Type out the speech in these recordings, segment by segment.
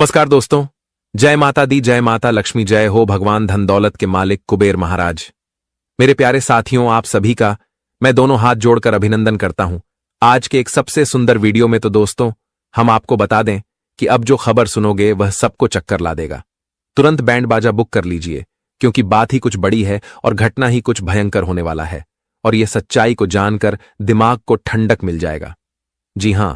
नमस्कार दोस्तों। जय माता दी, जय माता लक्ष्मी, जय हो भगवान धन दौलत के मालिक कुबेर महाराज। मेरे प्यारे साथियों, आप सभी का मैं दोनों हाथ जोड़कर अभिनंदन करता हूं। आज के एक सबसे सुंदर वीडियो में तो दोस्तों हम आपको बता दें कि अब जो खबर सुनोगे वह सबको चक्कर ला देगा। तुरंत बैंड बाजा बुक कर लीजिए, क्योंकि बात ही कुछ बड़ी है और घटना ही कुछ भयंकर होने वाला है। और यह सच्चाई को जानकर दिमाग को ठंडक मिल जाएगा। जी हां,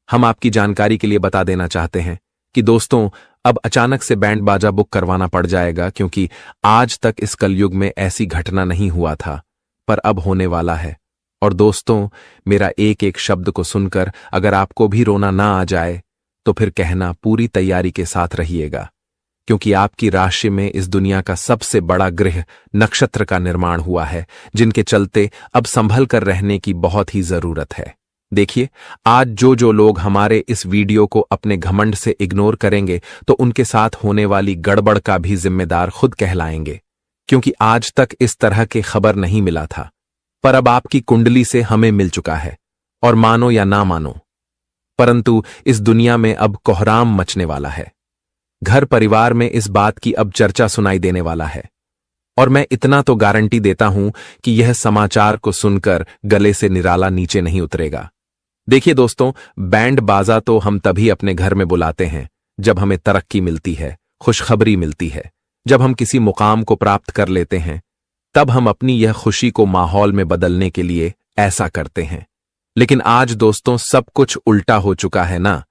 हम आपकी जानकारी के लिए बता देना चाहते हैं कि दोस्तों अब अचानक से बैंड बाजा बुक करवाना पड़ जाएगा, क्योंकि आज तक इस कलयुग में ऐसी घटना नहीं हुआ था, पर अब होने वाला है। और दोस्तों, मेरा एक एक शब्द को सुनकर अगर आपको भी रोना ना आ जाए तो फिर कहना पूरी तैयारी के साथ रहिएगा, क्योंकि आपकी राशि में इस दुनिया का सबसे बड़ा ग्रह नक्षत्र का निर्माण हुआ है, जिनके चलते अब संभल कर रहने की बहुत ही जरूरत है। देखिए, आज जो लोग हमारे इस वीडियो को अपने घमंड से इग्नोर करेंगे तो उनके साथ होने वाली गड़बड़ का भी जिम्मेदार खुद कहलाएंगे, क्योंकि आज तक इस तरह के खबर नहीं मिला था। पर अब आपकी कुंडली से हमें मिल चुका है, और मानो या ना मानो, परंतु इस दुनिया में अब कोहराम मचने वाला है। घर परिवार में इस बात की अब चर्चा सुनाई देने वाला है। और मैं इतना तो गारंटी देता हूं कि यह समाचार को सुनकर गले से निराला नीचे नहीं उतरेगा। देखिए दोस्तों, बैंड बाजा तो हम तभी अपने घर में बुलाते हैं जब हमें तरक्की मिलती है, खुशखबरी मिलती है, जब हम किसी मुकाम को प्राप्त कर लेते हैं, तब हम अपनी यह खुशी को माहौल में बदलने के लिए ऐसा करते हैं। लेकिन आज दोस्तों सब कुछ उल्टा हो चुका है ना।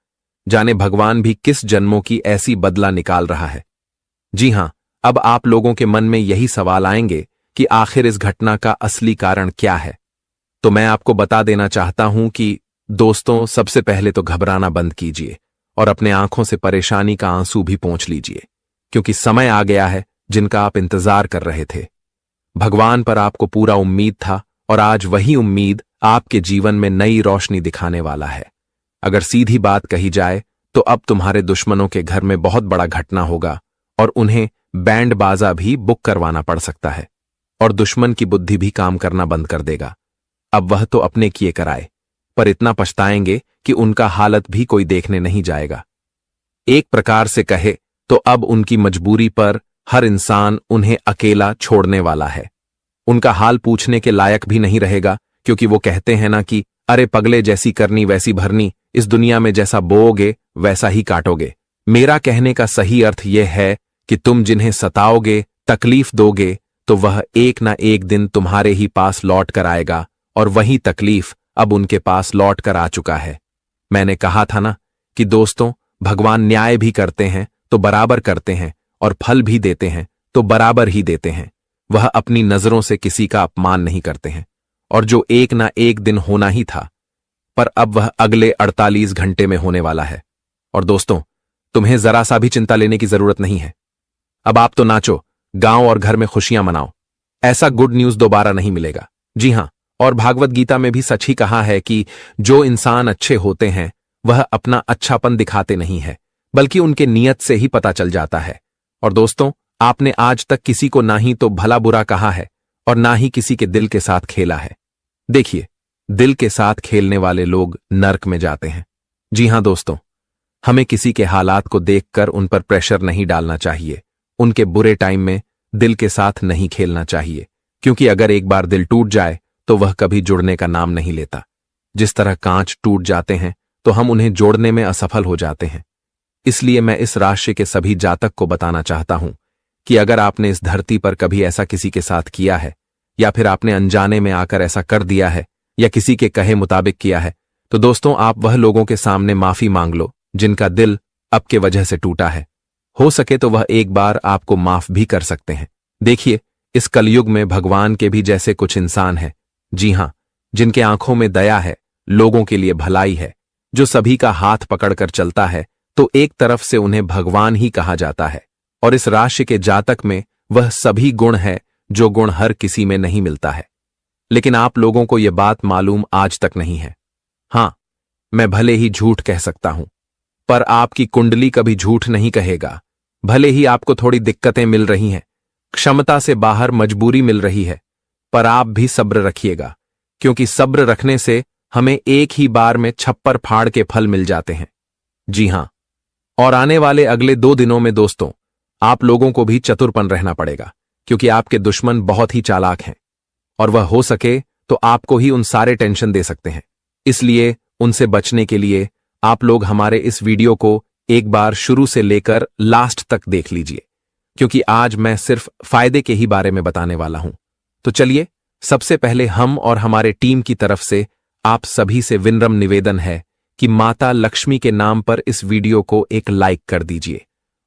जाने भगवान भी किस जन्मों की ऐसी बदला निकाल रहा है। जी हां, अब आप लोगों के मन में यही सवाल आएंगे कि आखिर इस घटना का असली कारण क्या है। तो मैं आपको बता देना चाहता हूं कि दोस्तों, सबसे पहले तो घबराना बंद कीजिए और अपने आंखों से परेशानी का आंसू भी पोंछ लीजिए, क्योंकि समय आ गया है जिनका आप इंतजार कर रहे थे। भगवान पर आपको पूरा उम्मीद था, और आज वही उम्मीद आपके जीवन में नई रोशनी दिखाने वाला है। अगर सीधी बात कही जाए तो अब तुम्हारे दुश्मनों के घर में बहुत बड़ा घटना होगा, और उन्हें बैंड बाजा भी बुक करवाना पड़ सकता है, और दुश्मन की बुद्धि भी काम करना बंद कर देगा। अब वह तो अपने किए कराए, पर इतना पछताएंगे कि उनका हालत भी कोई देखने नहीं जाएगा। एक प्रकार से कहे तो अब उनकी मजबूरी पर हर इंसान उन्हें अकेला छोड़ने वाला है। उनका हाल पूछने के लायक भी नहीं रहेगा, क्योंकि वो कहते हैं ना कि अरे पगले, जैसी करनी वैसी भरनी, इस दुनिया में जैसा बोओगे वैसा ही काटोगे। मेरा कहने का सही अर्थ यह है कि तुम जिन्हें सताओगे, तकलीफ दोगे, तो वह एक ना एक दिन तुम्हारे ही पास लौट कर आएगा, और वही तकलीफ अब उनके पास लौट कर आ चुका है। मैंने कहा था ना कि दोस्तों, भगवान न्याय भी करते हैं तो बराबर करते हैं, और फल भी देते हैं तो बराबर ही देते हैं। वह अपनी नजरों से किसी का अपमान नहीं करते हैं, और जो एक ना एक दिन होना ही था, पर अब वह अगले 48 घंटे में होने वाला है। और दोस्तों, तुम्हें जरा सा भी चिंता लेने की जरूरत नहीं है। अब आप तो नाचो, गांव और घर में खुशियां मनाओ। ऐसा गुड न्यूज दोबारा नहीं मिलेगा। जी हां, और भागवत गीता में भी सच ही कहा है कि जो इंसान अच्छे होते हैं वह अपना अच्छापन दिखाते नहीं है, बल्कि उनके नियत से ही पता चल जाता है। और दोस्तों, आपने आज तक किसी को ना ही तो भला बुरा कहा है, और ना ही किसी के दिल के साथ खेला है। देखिए, दिल के साथ खेलने वाले लोग नर्क में जाते हैं। जी हां दोस्तों, हमें किसी के हालात को देखकर उन पर प्रेशर नहीं डालना चाहिए। उनके बुरे टाइम में दिल के साथ नहीं खेलना चाहिए, क्योंकि अगर एक बार दिल टूट जाए तो वह कभी जुड़ने का नाम नहीं लेता। जिस तरह कांच टूट जाते हैं तो हम उन्हें जोड़ने में असफल हो जाते हैं। इसलिए मैं इस राशि के सभी जातक को बताना चाहता हूं कि अगर आपने इस धरती पर कभी ऐसा किसी के साथ किया है, या फिर आपने अनजाने में आकर ऐसा कर दिया है, या किसी के कहे मुताबिक किया है, तो दोस्तों आप वह लोगों के सामने माफी मांग लो जिनका दिल आपके वजह से टूटा है। हो सके तो वह एक बार आपको माफ भी कर सकते हैं। देखिए, इस कलयुग में भगवान के भी जैसे कुछ इंसान हैं, जी हां, जिनके आंखों में दया है, लोगों के लिए भलाई है, जो सभी का हाथ पकड़कर चलता है, तो एक तरफ से उन्हें भगवान ही कहा जाता है। और इस राशि के जातक में वह सभी गुण है जो गुण हर किसी में नहीं मिलता है। लेकिन आप लोगों को यह बात मालूम आज तक नहीं है। हां, मैं भले ही झूठ कह सकता हूं, पर आपकी कुंडली कभी झूठ नहीं कहेगा। भले ही आपको थोड़ी दिक्कतें मिल रही हैं, क्षमता से बाहर मजबूरी मिल रही है, पर आप भी सब्र रखिएगा, क्योंकि सब्र रखने से हमें एक ही बार में छप्पर फाड़ के फल मिल जाते हैं। जी हां, और आने वाले अगले 2 दिनों में दोस्तों, आप लोगों को भी चतुरपन रहना पड़ेगा, क्योंकि आपके दुश्मन बहुत ही चालाक हैं और वह हो सके तो आपको ही उन सारे टेंशन दे सकते हैं। इसलिए उनसे बचने के लिए आप लोग हमारे इस वीडियो को एक बार शुरू से लेकर लास्ट तक देख लीजिए, क्योंकि आज मैं सिर्फ फायदे के ही बारे में बताने वाला हूं। तो चलिए, सबसे पहले हम और हमारे टीम की तरफ से आप सभी से विनम्र निवेदन है कि माता लक्ष्मी के नाम पर इस वीडियो को एक लाइक कर दीजिए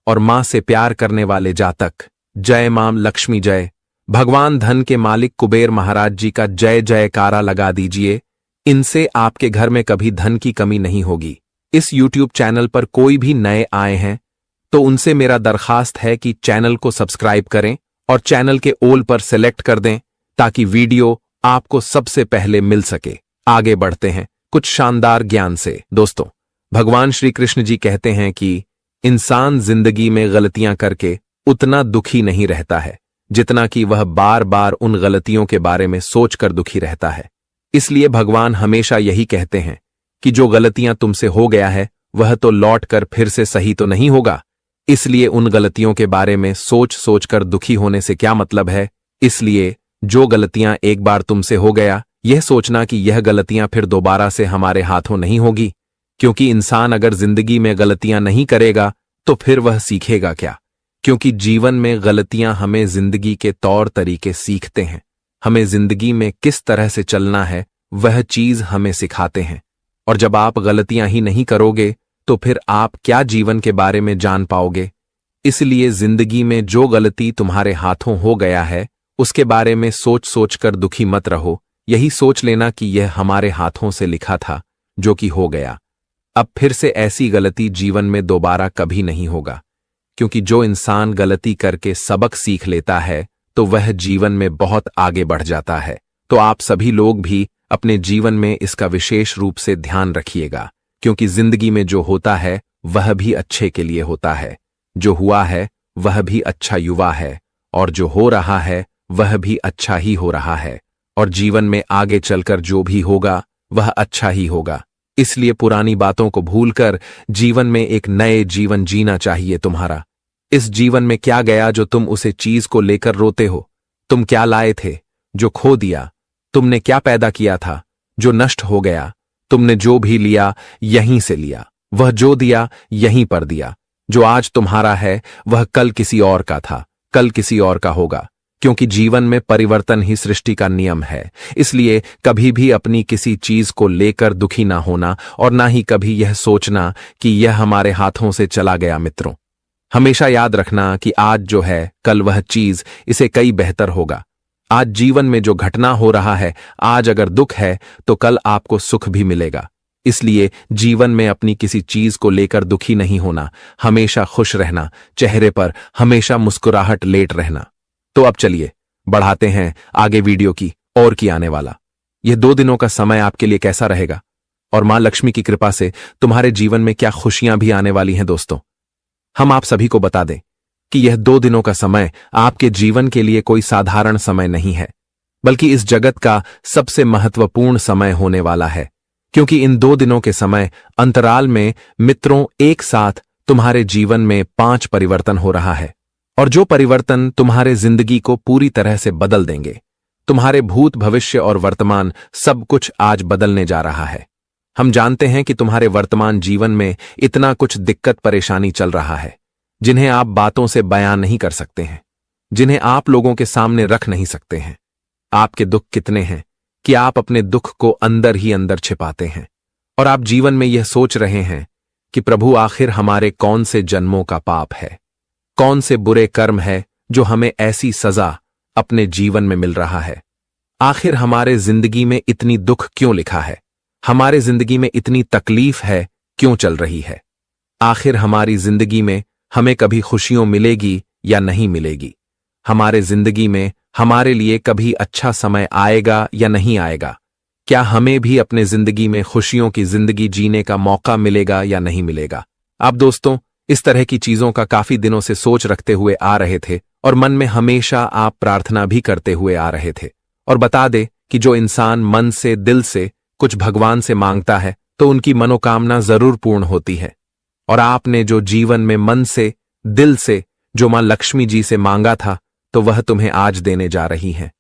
और मां से प्यार करने वाले जातक जय मां लक्ष्मी जय, भगवान धन के मालिक कुबेर महाराज जी का जय जयकारा लगा दीजिए। इनसे आपके घर में कभी धन की कमी नहीं होगी। इस YouTube चैनल पर कोई भी नए आए हैं तो उनसे मेरा दरखास्त है कि चैनल को सब्सक्राइब करें और चैनल के ऑल पर सेलेक्ट कर दें, ताकि वीडियो आपको सबसे पहले मिल सके। आगे बढ़ते हैं कुछ शानदार ज्ञान से। दोस्तों, भगवान श्री कृष्ण जी कहते हैं कि इंसान जिंदगी में गलतियां करके उतना दुखी नहीं रहता है जितना कि वह बार बार उन गलतियों के बारे में सोचकर दुखी रहता है। इसलिए भगवान हमेशा यही कहते हैं कि जो गलतियां तुमसे हो गया है वह तो लौट कर फिर से सही तो नहीं होगा। इसलिए उन गलतियों के बारे में सोच सोचकर दुखी होने से क्या मतलब है। इसलिए जो गलतियां एक बार तुमसे हो गया, यह सोचना कि यह गलतियां फिर दोबारा से हमारे हाथों नहीं होगी, क्योंकि इंसान अगर जिंदगी में गलतियां नहीं करेगा तो फिर वह सीखेगा क्या। क्योंकि जीवन में गलतियां हमें जिंदगी के तौर तरीके सीखते हैं, हमें जिंदगी में किस तरह से चलना है वह चीज हमें सिखाते हैं। और जब आप गलतियां ही नहीं करोगे तो फिर आप क्या जीवन के बारे में जान पाओगे। इसलिए जिंदगी में जो गलती तुम्हारे हाथों हो गया है उसके बारे में सोच सोचकर दुखी मत रहो। यही सोच लेना कि यह हमारे हाथों से लिखा था जो कि हो गया। अब फिर से ऐसी गलती जीवन में दोबारा कभी नहीं होगा, क्योंकि जो इंसान गलती करके सबक सीख लेता है तो वह जीवन में बहुत आगे बढ़ जाता है। तो आप सभी लोग भी अपने जीवन में इसका विशेष रूप से ध्यान रखिएगा, क्योंकि जिंदगी में जो होता है वह भी अच्छे के लिए होता है, जो हुआ है वह भी अच्छा युवा है, और जो हो रहा है वह भी अच्छा ही हो रहा है, और जीवन में आगे चलकर जो भी होगा वह अच्छा ही होगा। इसलिए पुरानी बातों को भूलकर जीवन में एक नए जीवन जीना चाहिए तुम्हारा। इस जीवन में क्या गया जो तुम उसे चीज को लेकर रोते हो। तुम क्या लाए थे जो खो दिया। तुमने क्या पैदा किया था जो नष्ट हो गया। तुमने जो भी लिया यहीं से लिया, वह जो दिया यहीं पर दिया। जो आज तुम्हारा है वह कल किसी और का था, कल किसी और का होगा, क्योंकि जीवन में परिवर्तन ही सृष्टि का नियम है। इसलिए कभी भी अपनी किसी चीज को लेकर दुखी ना होना और ना ही कभी यह सोचना कि यह हमारे हाथों से चला गया। मित्रों, हमेशा याद रखना कि आज जो है कल वह चीज इसे कई बेहतर होगा। आज जीवन में जो घटना हो रहा है, आज अगर दुख है तो कल आपको सुख भी मिलेगा। इसलिए जीवन में अपनी किसी चीज को लेकर दुखी नहीं होना, हमेशा खुश रहना, चेहरे पर हमेशा मुस्कुराहट लेट रहना। तो अब चलिए बढ़ाते हैं आगे वीडियो की और की आने वाला यह 2 दिनों का समय आपके लिए कैसा रहेगा और मां लक्ष्मी की कृपा से तुम्हारे जीवन में क्या खुशियां भी आने वाली हैं। दोस्तों, हम आप सभी को बता दें कि यह 2 दिनों का समय आपके जीवन के लिए कोई साधारण समय नहीं है, बल्कि इस जगत का सबसे महत्वपूर्ण समय होने वाला है। क्योंकि इन 2 दिनों के समय अंतराल में मित्रों एक साथ तुम्हारे जीवन में 5 परिवर्तन हो रहा है, और जो परिवर्तन तुम्हारे जिंदगी को पूरी तरह से बदल देंगे। तुम्हारे भूत, भविष्य और वर्तमान सब कुछ आज बदलने जा रहा है। हम जानते हैं कि तुम्हारे वर्तमान जीवन में इतना कुछ दिक्कत परेशानी चल रहा है जिन्हें आप बातों से बयान नहीं कर सकते हैं, जिन्हें आप लोगों के सामने रख नहीं सकते हैं। आपके दुख कितने हैं कि आप अपने दुख को अंदर ही अंदर छिपाते हैं, और आप जीवन में यह सोच रहे हैं कि प्रभु आखिर हमारे कौन से जन्मों का पाप है, कौन से बुरे कर्म है जो हमें ऐसी सजा अपने जीवन में मिल रहा है। आखिर हमारे जिंदगी में इतनी दुख क्यों लिखा है, हमारे जिंदगी में इतनी तकलीफ है क्यों चल रही है। आखिर हमारी जिंदगी में हमें कभी खुशियों मिलेगी या नहीं मिलेगी। हमारे जिंदगी में हमारे लिए कभी अच्छा समय आएगा या नहीं आएगा। क्या हमें भी अपने जिंदगी में खुशियों की जिंदगी जीने का मौका मिलेगा या नहीं मिलेगा। आप दोस्तों इस तरह की चीजों का काफी दिनों से सोच रखते हुए आ रहे थे, और मन में हमेशा आप प्रार्थना भी करते हुए आ रहे थे। और बता दे कि जो इंसान मन से, दिल से कुछ भगवान से मांगता है तो उनकी मनोकामना जरूर पूर्ण होती है। और आपने जो जीवन में मन से, दिल से जो मां लक्ष्मी जी से मांगा था, तो वह तुम्हें आज देने जा रही हैं।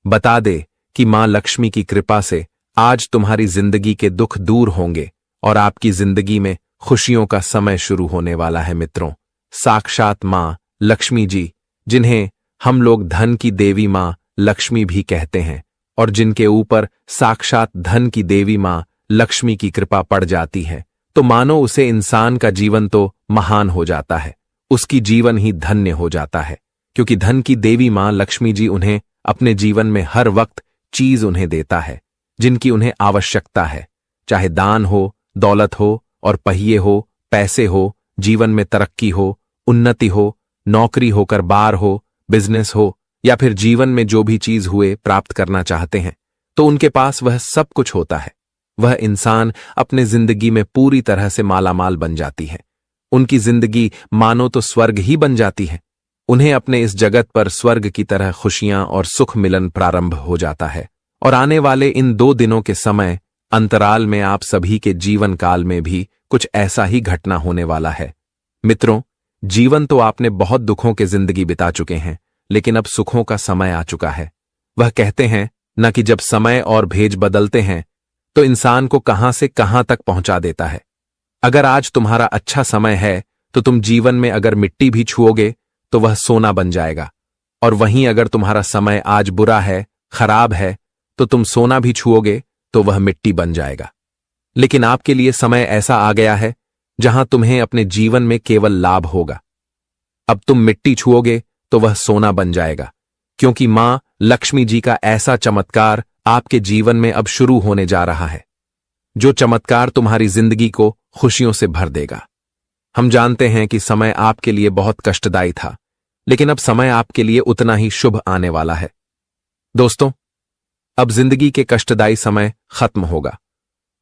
बता दे कि मां लक्ष्मी की कृपा से आज तुम्हारी जिंदगी के दुख दूर होंगे और आपकी जिंदगी में खुशियों का समय शुरू होने वाला है। मित्रों, साक्षात मां लक्ष्मी जी, जिन्हें हम लोग धन की देवी मां लक्ष्मी भी कहते हैं और जिनके ऊपर साक्षात धन की देवी मां लक्ष्मी की कृपा पड़ जाती है, तो मानो उसे इंसान का जीवन तो महान हो जाता है, उसकी जीवन ही धन्य हो जाता है। क्योंकि धन की देवी मां लक्ष्मी जी उन्हें अपने जीवन में हर वक्त चीज उन्हें देता है जिनकी उन्हें आवश्यकता है, चाहे दान हो, दौलत हो और पहिए हो, पैसे हो, जीवन में तरक्की हो, उन्नति हो, नौकरी होकर बार हो, बिजनेस हो, या फिर जीवन में जो भी चीज हुए प्राप्त करना चाहते हैं, तो उनके पास वह सब कुछ होता है। वह इंसान अपने जिंदगी में पूरी तरह से मालामाल बन जाती है। उनकी जिंदगी मानो तो स्वर्ग ही बन जाती है। उन्हें अपने इस जगत पर स्वर्ग की तरह खुशियां और सुख मिलन प्रारंभ हो जाता है। और आने वाले इन 2 दिनों के समय अंतराल में आप सभी के जीवन काल में भी कुछ ऐसा ही घटना होने वाला है। मित्रों, जीवन तो आपने बहुत दुखों के जिंदगी बिता चुके हैं, लेकिन अब सुखों का समय आ चुका है। वह कहते हैं न कि जब समय और भेज बदलते हैं तो इंसान को कहां से कहां तक पहुंचा देता है। अगर आज तुम्हारा अच्छा समय है तो तुम जीवन में अगर मिट्टी भी छुओगे तो वह सोना बन जाएगा, और वहीं अगर तुम्हारा समय आज बुरा है, खराब है, तो तुम सोना भी छुओगे तो वह मिट्टी बन जाएगा। लेकिन आपके लिए समय ऐसा आ गया है जहां तुम्हें अपने जीवन में केवल लाभ होगा। अब तुम मिट्टी छुओगे तो वह सोना बन जाएगा, क्योंकि मां लक्ष्मी जी का ऐसा चमत्कार आपके जीवन में अब शुरू होने जा रहा है, जो चमत्कार तुम्हारी जिंदगी को खुशियों से भर देगा। हम जानते हैं कि समय आपके लिए बहुत कष्टदायी था, लेकिन अब समय आपके लिए उतना ही शुभ आने वाला है। दोस्तों, अब जिंदगी के कष्टदायी समय खत्म होगा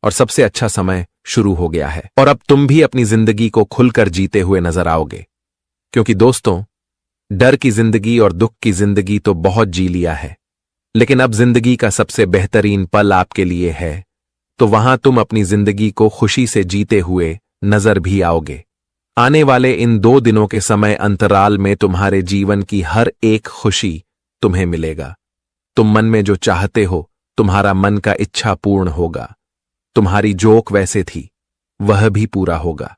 और सबसे अच्छा समय शुरू हो गया है, और अब तुम भी अपनी जिंदगी को खुलकर जीते हुए नजर आओगे। क्योंकि दोस्तों, डर की जिंदगी और दुख की जिंदगी तो बहुत जी लिया है, लेकिन अब जिंदगी का सबसे बेहतरीन पल आपके लिए है, तो वहां तुम अपनी जिंदगी को खुशी से जीते हुए नजर भी आओगे। आने वाले इन 2 दिनों के समय अंतराल में तुम्हारे जीवन की हर एक खुशी तुम्हें मिलेगा। तुम मन में जो चाहते हो, तुम्हारा मन का इच्छा पूर्ण होगा। तुम्हारी जोक वैसे थी, वह भी पूरा होगा।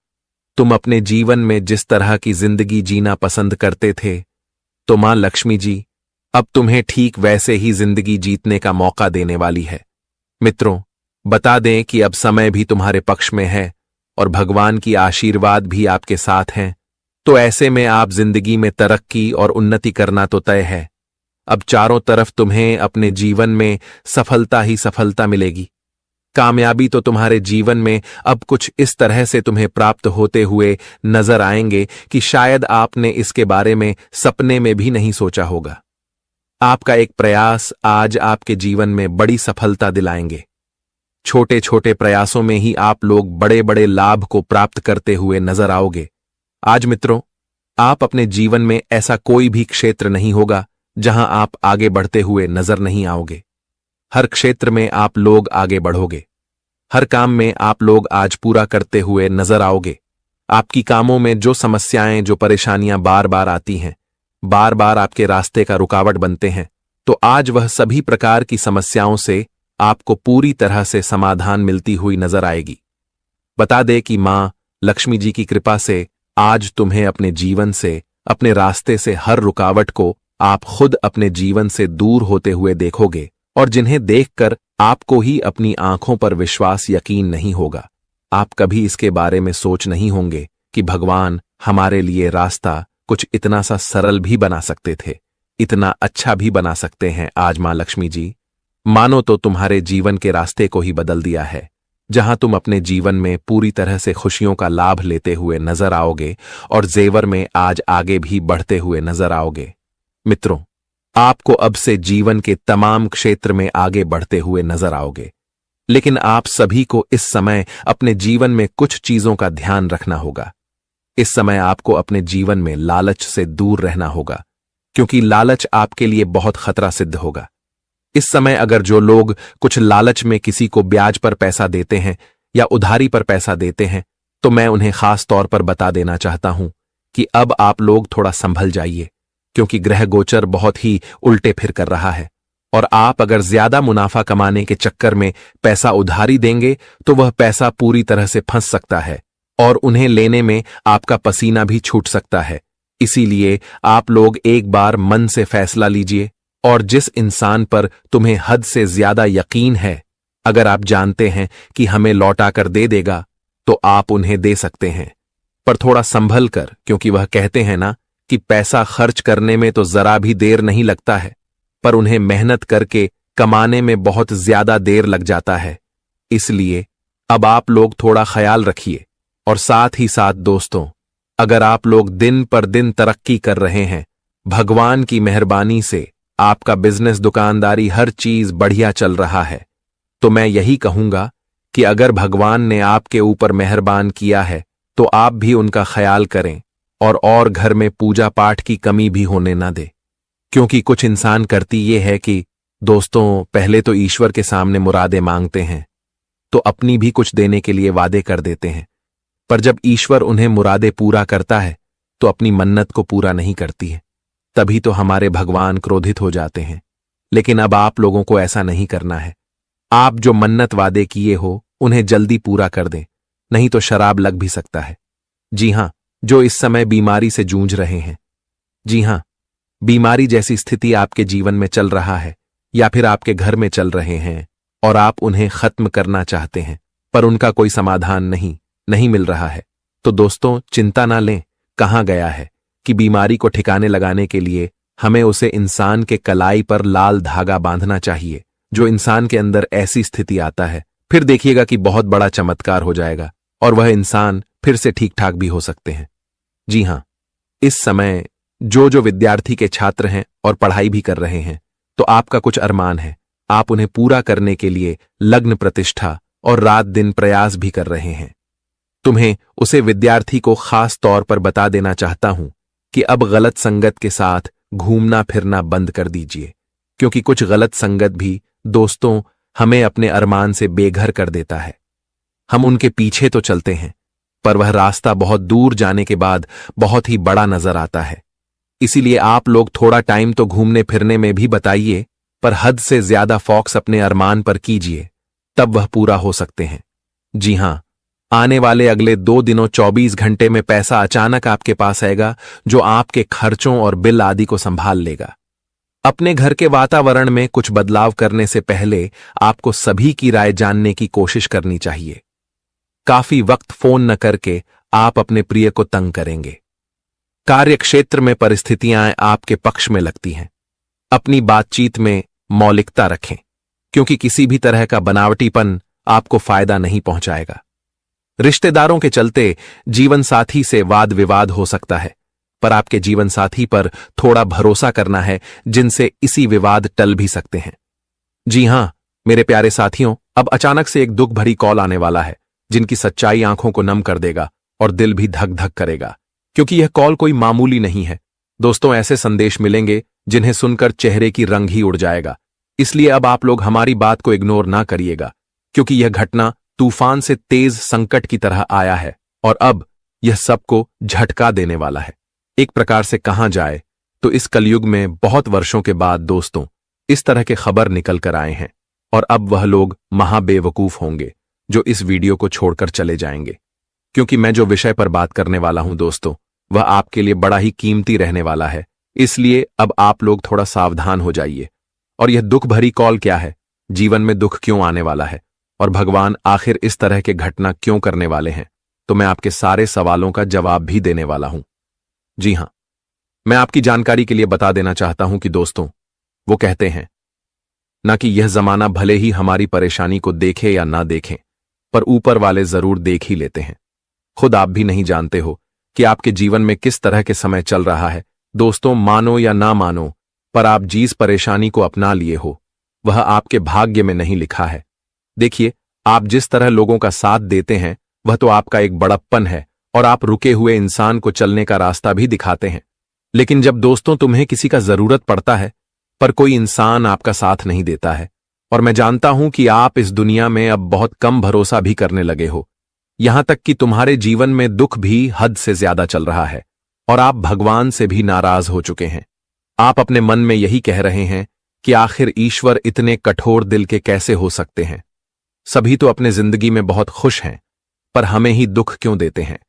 तुम अपने जीवन में जिस तरह की जिंदगी जीना पसंद करते थे, तो मां लक्ष्मी जी अब तुम्हें ठीक वैसे ही जिंदगी जीतने का मौका देने वाली है। मित्रों, बता दें कि अब समय भी तुम्हारे पक्ष में है और भगवान की आशीर्वाद भी आपके साथ हैं, तो ऐसे में आप जिंदगी में तरक्की और उन्नति करना तो तय है। अब चारों तरफ तुम्हें अपने जीवन में सफलता ही सफलता मिलेगी। कामयाबी तो तुम्हारे जीवन में अब कुछ इस तरह से तुम्हें प्राप्त होते हुए नजर आएंगे कि शायद आपने इसके बारे में सपने में भी नहीं सोचा होगा। आपका एक प्रयास आज आपके जीवन में बड़ी सफलता दिलाएंगे। छोटे छोटे प्रयासों में ही आप लोग बड़े बड़े लाभ को प्राप्त करते हुए नजर आओगे। आज मित्रों, आप अपने जीवन में ऐसा कोई भी क्षेत्र नहीं होगा जहां आप आगे बढ़ते हुए नजर नहीं आओगे। हर क्षेत्र में आप लोग आगे बढ़ोगे। हर काम में आप लोग आज पूरा करते हुए नजर आओगे। आपकी कामों में जो समस्याएं, जो परेशानियां बार बार आती हैं, बार बार आपके रास्ते का रुकावट बनते हैं, तो आज वह सभी प्रकार की समस्याओं से आपको पूरी तरह से समाधान मिलती हुई नजर आएगी। बता दे कि मां लक्ष्मी जी की कृपा से आज तुम्हें अपने जीवन से, अपने रास्ते से हर रुकावट को आप खुद अपने जीवन से दूर होते हुए देखोगे, और जिन्हें देखकर आपको ही अपनी आंखों पर विश्वास, यकीन नहीं होगा। आप कभी इसके बारे में सोच नहीं होंगे कि भगवान हमारे लिए रास्ता कुछ इतना सा सरल भी बना सकते थे, इतना अच्छा भी बना सकते हैं। आज मां लक्ष्मी जी मानो तो तुम्हारे जीवन के रास्ते को ही बदल दिया है, जहां तुम अपने जीवन में पूरी तरह से खुशियों का लाभ लेते हुए नजर आओगे और जेवर में आज आगे भी बढ़ते हुए नजर आओगे। मित्रों, आपको अब से जीवन के तमाम क्षेत्र में आगे बढ़ते हुए नजर आओगे, लेकिन आप सभी को इस समय अपने जीवन में कुछ चीजों का ध्यान रखना होगा। इस समय आपको अपने जीवन में लालच से दूर रहना होगा, क्योंकि लालच आपके लिए बहुत खतरा सिद्ध होगा। इस समय अगर जो लोग कुछ लालच में किसी को ब्याज पर पैसा देते हैं या उधारी पर पैसा देते हैं, तो मैं उन्हें खास तौर पर बता देना चाहता हूं कि अब आप लोग थोड़ा संभल जाइए, क्योंकि ग्रह गोचर बहुत ही उल्टे फिर कर रहा है। और आप अगर ज्यादा मुनाफा कमाने के चक्कर में पैसा उधारी देंगे तो वह पैसा पूरी तरह से फंस सकता है और उन्हें लेने में आपका पसीना भी छूट सकता है। इसीलिए आप लोग एक बार मन से फैसला लीजिए, और जिस इंसान पर तुम्हें हद से ज्यादा यकीन है, अगर आप जानते हैं कि हमें लौटा कर दे देगा, तो आप उन्हें दे सकते हैं, पर थोड़ा संभल कर, क्योंकि वह कहते हैं ना कि पैसा खर्च करने में तो जरा भी देर नहीं लगता है, पर उन्हें मेहनत करके कमाने में बहुत ज्यादा देर लग जाता है। इसलिए अब आप लोग थोड़ा ख्याल रखिए। और साथ ही साथ दोस्तों, अगर आप लोग दिन पर दिन तरक्की कर रहे हैं, भगवान की मेहरबानी से आपका बिजनेस, दुकानदारी, हर चीज बढ़िया चल रहा है, तो मैं यही कहूंगा कि अगर भगवान ने आपके ऊपर मेहरबान किया है तो आप भी उनका ख्याल करें और घर में पूजा पाठ की कमी भी होने ना दे। क्योंकि कुछ इंसान करती ये है कि दोस्तों, पहले तो ईश्वर के सामने मुरादें मांगते हैं, तो अपनी भी कुछ देने के लिए वादे कर देते हैं, पर जब ईश्वर उन्हें मुरादें पूरा करता है तो अपनी मन्नत को पूरा नहीं करती है। तभी तो हमारे भगवान क्रोधित हो जाते हैं। लेकिन अब आप लोगों को ऐसा नहीं करना है। आप जो मन्नत वादे किए हो उन्हें जल्दी पूरा कर दें, नहीं तो शराब लग भी सकता है। जी हां, जो इस समय बीमारी से जूझ रहे हैं, जी हां, बीमारी जैसी स्थिति आपके जीवन में चल रहा है या फिर आपके घर में चल रहे हैं और आप उन्हें खत्म करना चाहते हैं, पर उनका कोई समाधान नहीं मिल रहा है, तो दोस्तों चिंता ना लें। कहां गया है कि बीमारी को ठिकाने लगाने के लिए हमें उसे इंसान के कलाई पर लाल धागा बांधना चाहिए। जो इंसान के अंदर ऐसी स्थिति आता है, फिर देखिएगा कि बहुत बड़ा चमत्कार हो जाएगा और वह इंसान फिर से ठीक ठाक भी हो सकते हैं। जी हां, इस समय जो विद्यार्थी के छात्र हैं और पढ़ाई भी कर रहे हैं, तो आपका कुछ अरमान है, आप उन्हें पूरा करने के लिए लग्न प्रतिष्ठा और रात दिन प्रयास भी कर रहे हैं। तुम्हें उसे विद्यार्थी को खास तौर पर बता देना चाहता हूं कि अब गलत संगत के साथ घूमना फिरना बंद कर दीजिए, क्योंकि कुछ गलत संगत भी दोस्तों हमें अपने अरमान से बेघर कर देता है। हम उनके पीछे तो चलते हैं, पर वह रास्ता बहुत दूर जाने के बाद बहुत ही बड़ा नजर आता है। इसीलिए आप लोग थोड़ा टाइम तो घूमने फिरने में भी बताइए, पर हद से ज्यादा फोकस अपने अरमान पर कीजिए, तब वह पूरा हो सकते हैं। जी हां, आने वाले अगले 2 दिनों 24 घंटे में पैसा अचानक आपके पास आएगा, जो आपके खर्चों और बिल आदि को संभाल लेगा। अपने घर के वातावरण में कुछ बदलाव करने से पहले आपको सभी की राय जानने की कोशिश करनी चाहिए। काफी वक्त फोन न करके आप अपने प्रिय को तंग करेंगे। कार्यक्षेत्र में परिस्थितियां आपके पक्ष में लगती हैं। अपनी बातचीत में मौलिकता रखें, क्योंकि किसी भी तरह का बनावटीपन आपको फायदा नहीं पहुंचाएगा। रिश्तेदारों के चलते जीवन साथी से वाद विवाद हो सकता है, पर आपके जीवन साथी पर थोड़ा भरोसा करना है, जिनसे इसी विवाद टल भी सकते हैं। जी हां मेरे प्यारे साथियों, अब अचानक से एक दुख भरी कॉल आने वाला है, जिनकी सच्चाई आंखों को नम कर देगा और दिल भी धक धक करेगा, क्योंकि यह कॉल कोई मामूली नहीं है। दोस्तों, ऐसे संदेश मिलेंगे जिन्हें सुनकर चेहरे की रंग ही उड़ जाएगा। इसलिए अब आप लोग हमारी बात को इग्नोर ना करिएगा, क्योंकि यह घटना तूफान से तेज संकट की तरह आया है और अब यह सबको झटका देने वाला है। एक प्रकार से कहा जाए तो इस कलयुग में बहुत वर्षों के बाद दोस्तों इस तरह के खबर निकल कर आए हैं, और अब वह लोग महाबेवकूफ होंगे जो इस वीडियो को छोड़कर चले जाएंगे, क्योंकि मैं जो विषय पर बात करने वाला हूं दोस्तों, वह आपके लिए बड़ा ही कीमती रहने वाला है। इसलिए अब आप लोग थोड़ा सावधान हो जाइए। और यह दुख भरी कॉल क्या है, जीवन में दुख क्यों आने वाला है, और भगवान आखिर इस तरह के घटना क्यों करने वाले हैं, तो मैं आपके सारे सवालों का जवाब भी देने वाला हूं। जी हां, मैं आपकी जानकारी के लिए बता देना चाहता हूं कि दोस्तों, वो कहते हैं ना कि यह जमाना भले ही हमारी परेशानी को देखे या ना देखें, पर ऊपर वाले जरूर देख ही लेते हैं। खुद आप भी नहीं जानते हो कि आपके जीवन में किस तरह के समय चल रहा है। दोस्तों, मानो या ना मानो, पर आप जिस परेशानी को अपना लिए हो वह आपके भाग्य में नहीं लिखा है। देखिए, आप जिस तरह लोगों का साथ देते हैं वह तो आपका एक बड़प्पन है, और आप रुके हुए इंसान को चलने का रास्ता भी दिखाते हैं। लेकिन जब दोस्तों तुम्हें किसी का जरूरत पड़ता है, पर कोई इंसान आपका साथ नहीं देता है, और मैं जानता हूं कि आप इस दुनिया में अब बहुत कम भरोसा भी करने लगे हो, यहां तक कि तुम्हारे जीवन में दुख भी हद से ज्यादा चल रहा है और आप भगवान से भी नाराज हो चुके हैं। आप अपने मन में यही कह रहे हैं कि आखिर ईश्वर इतने कठोर दिल के कैसे हो सकते हैं। सभी तो अपने जिंदगी में बहुत खुश हैं, पर हमें ही दुख क्यों देते हैं।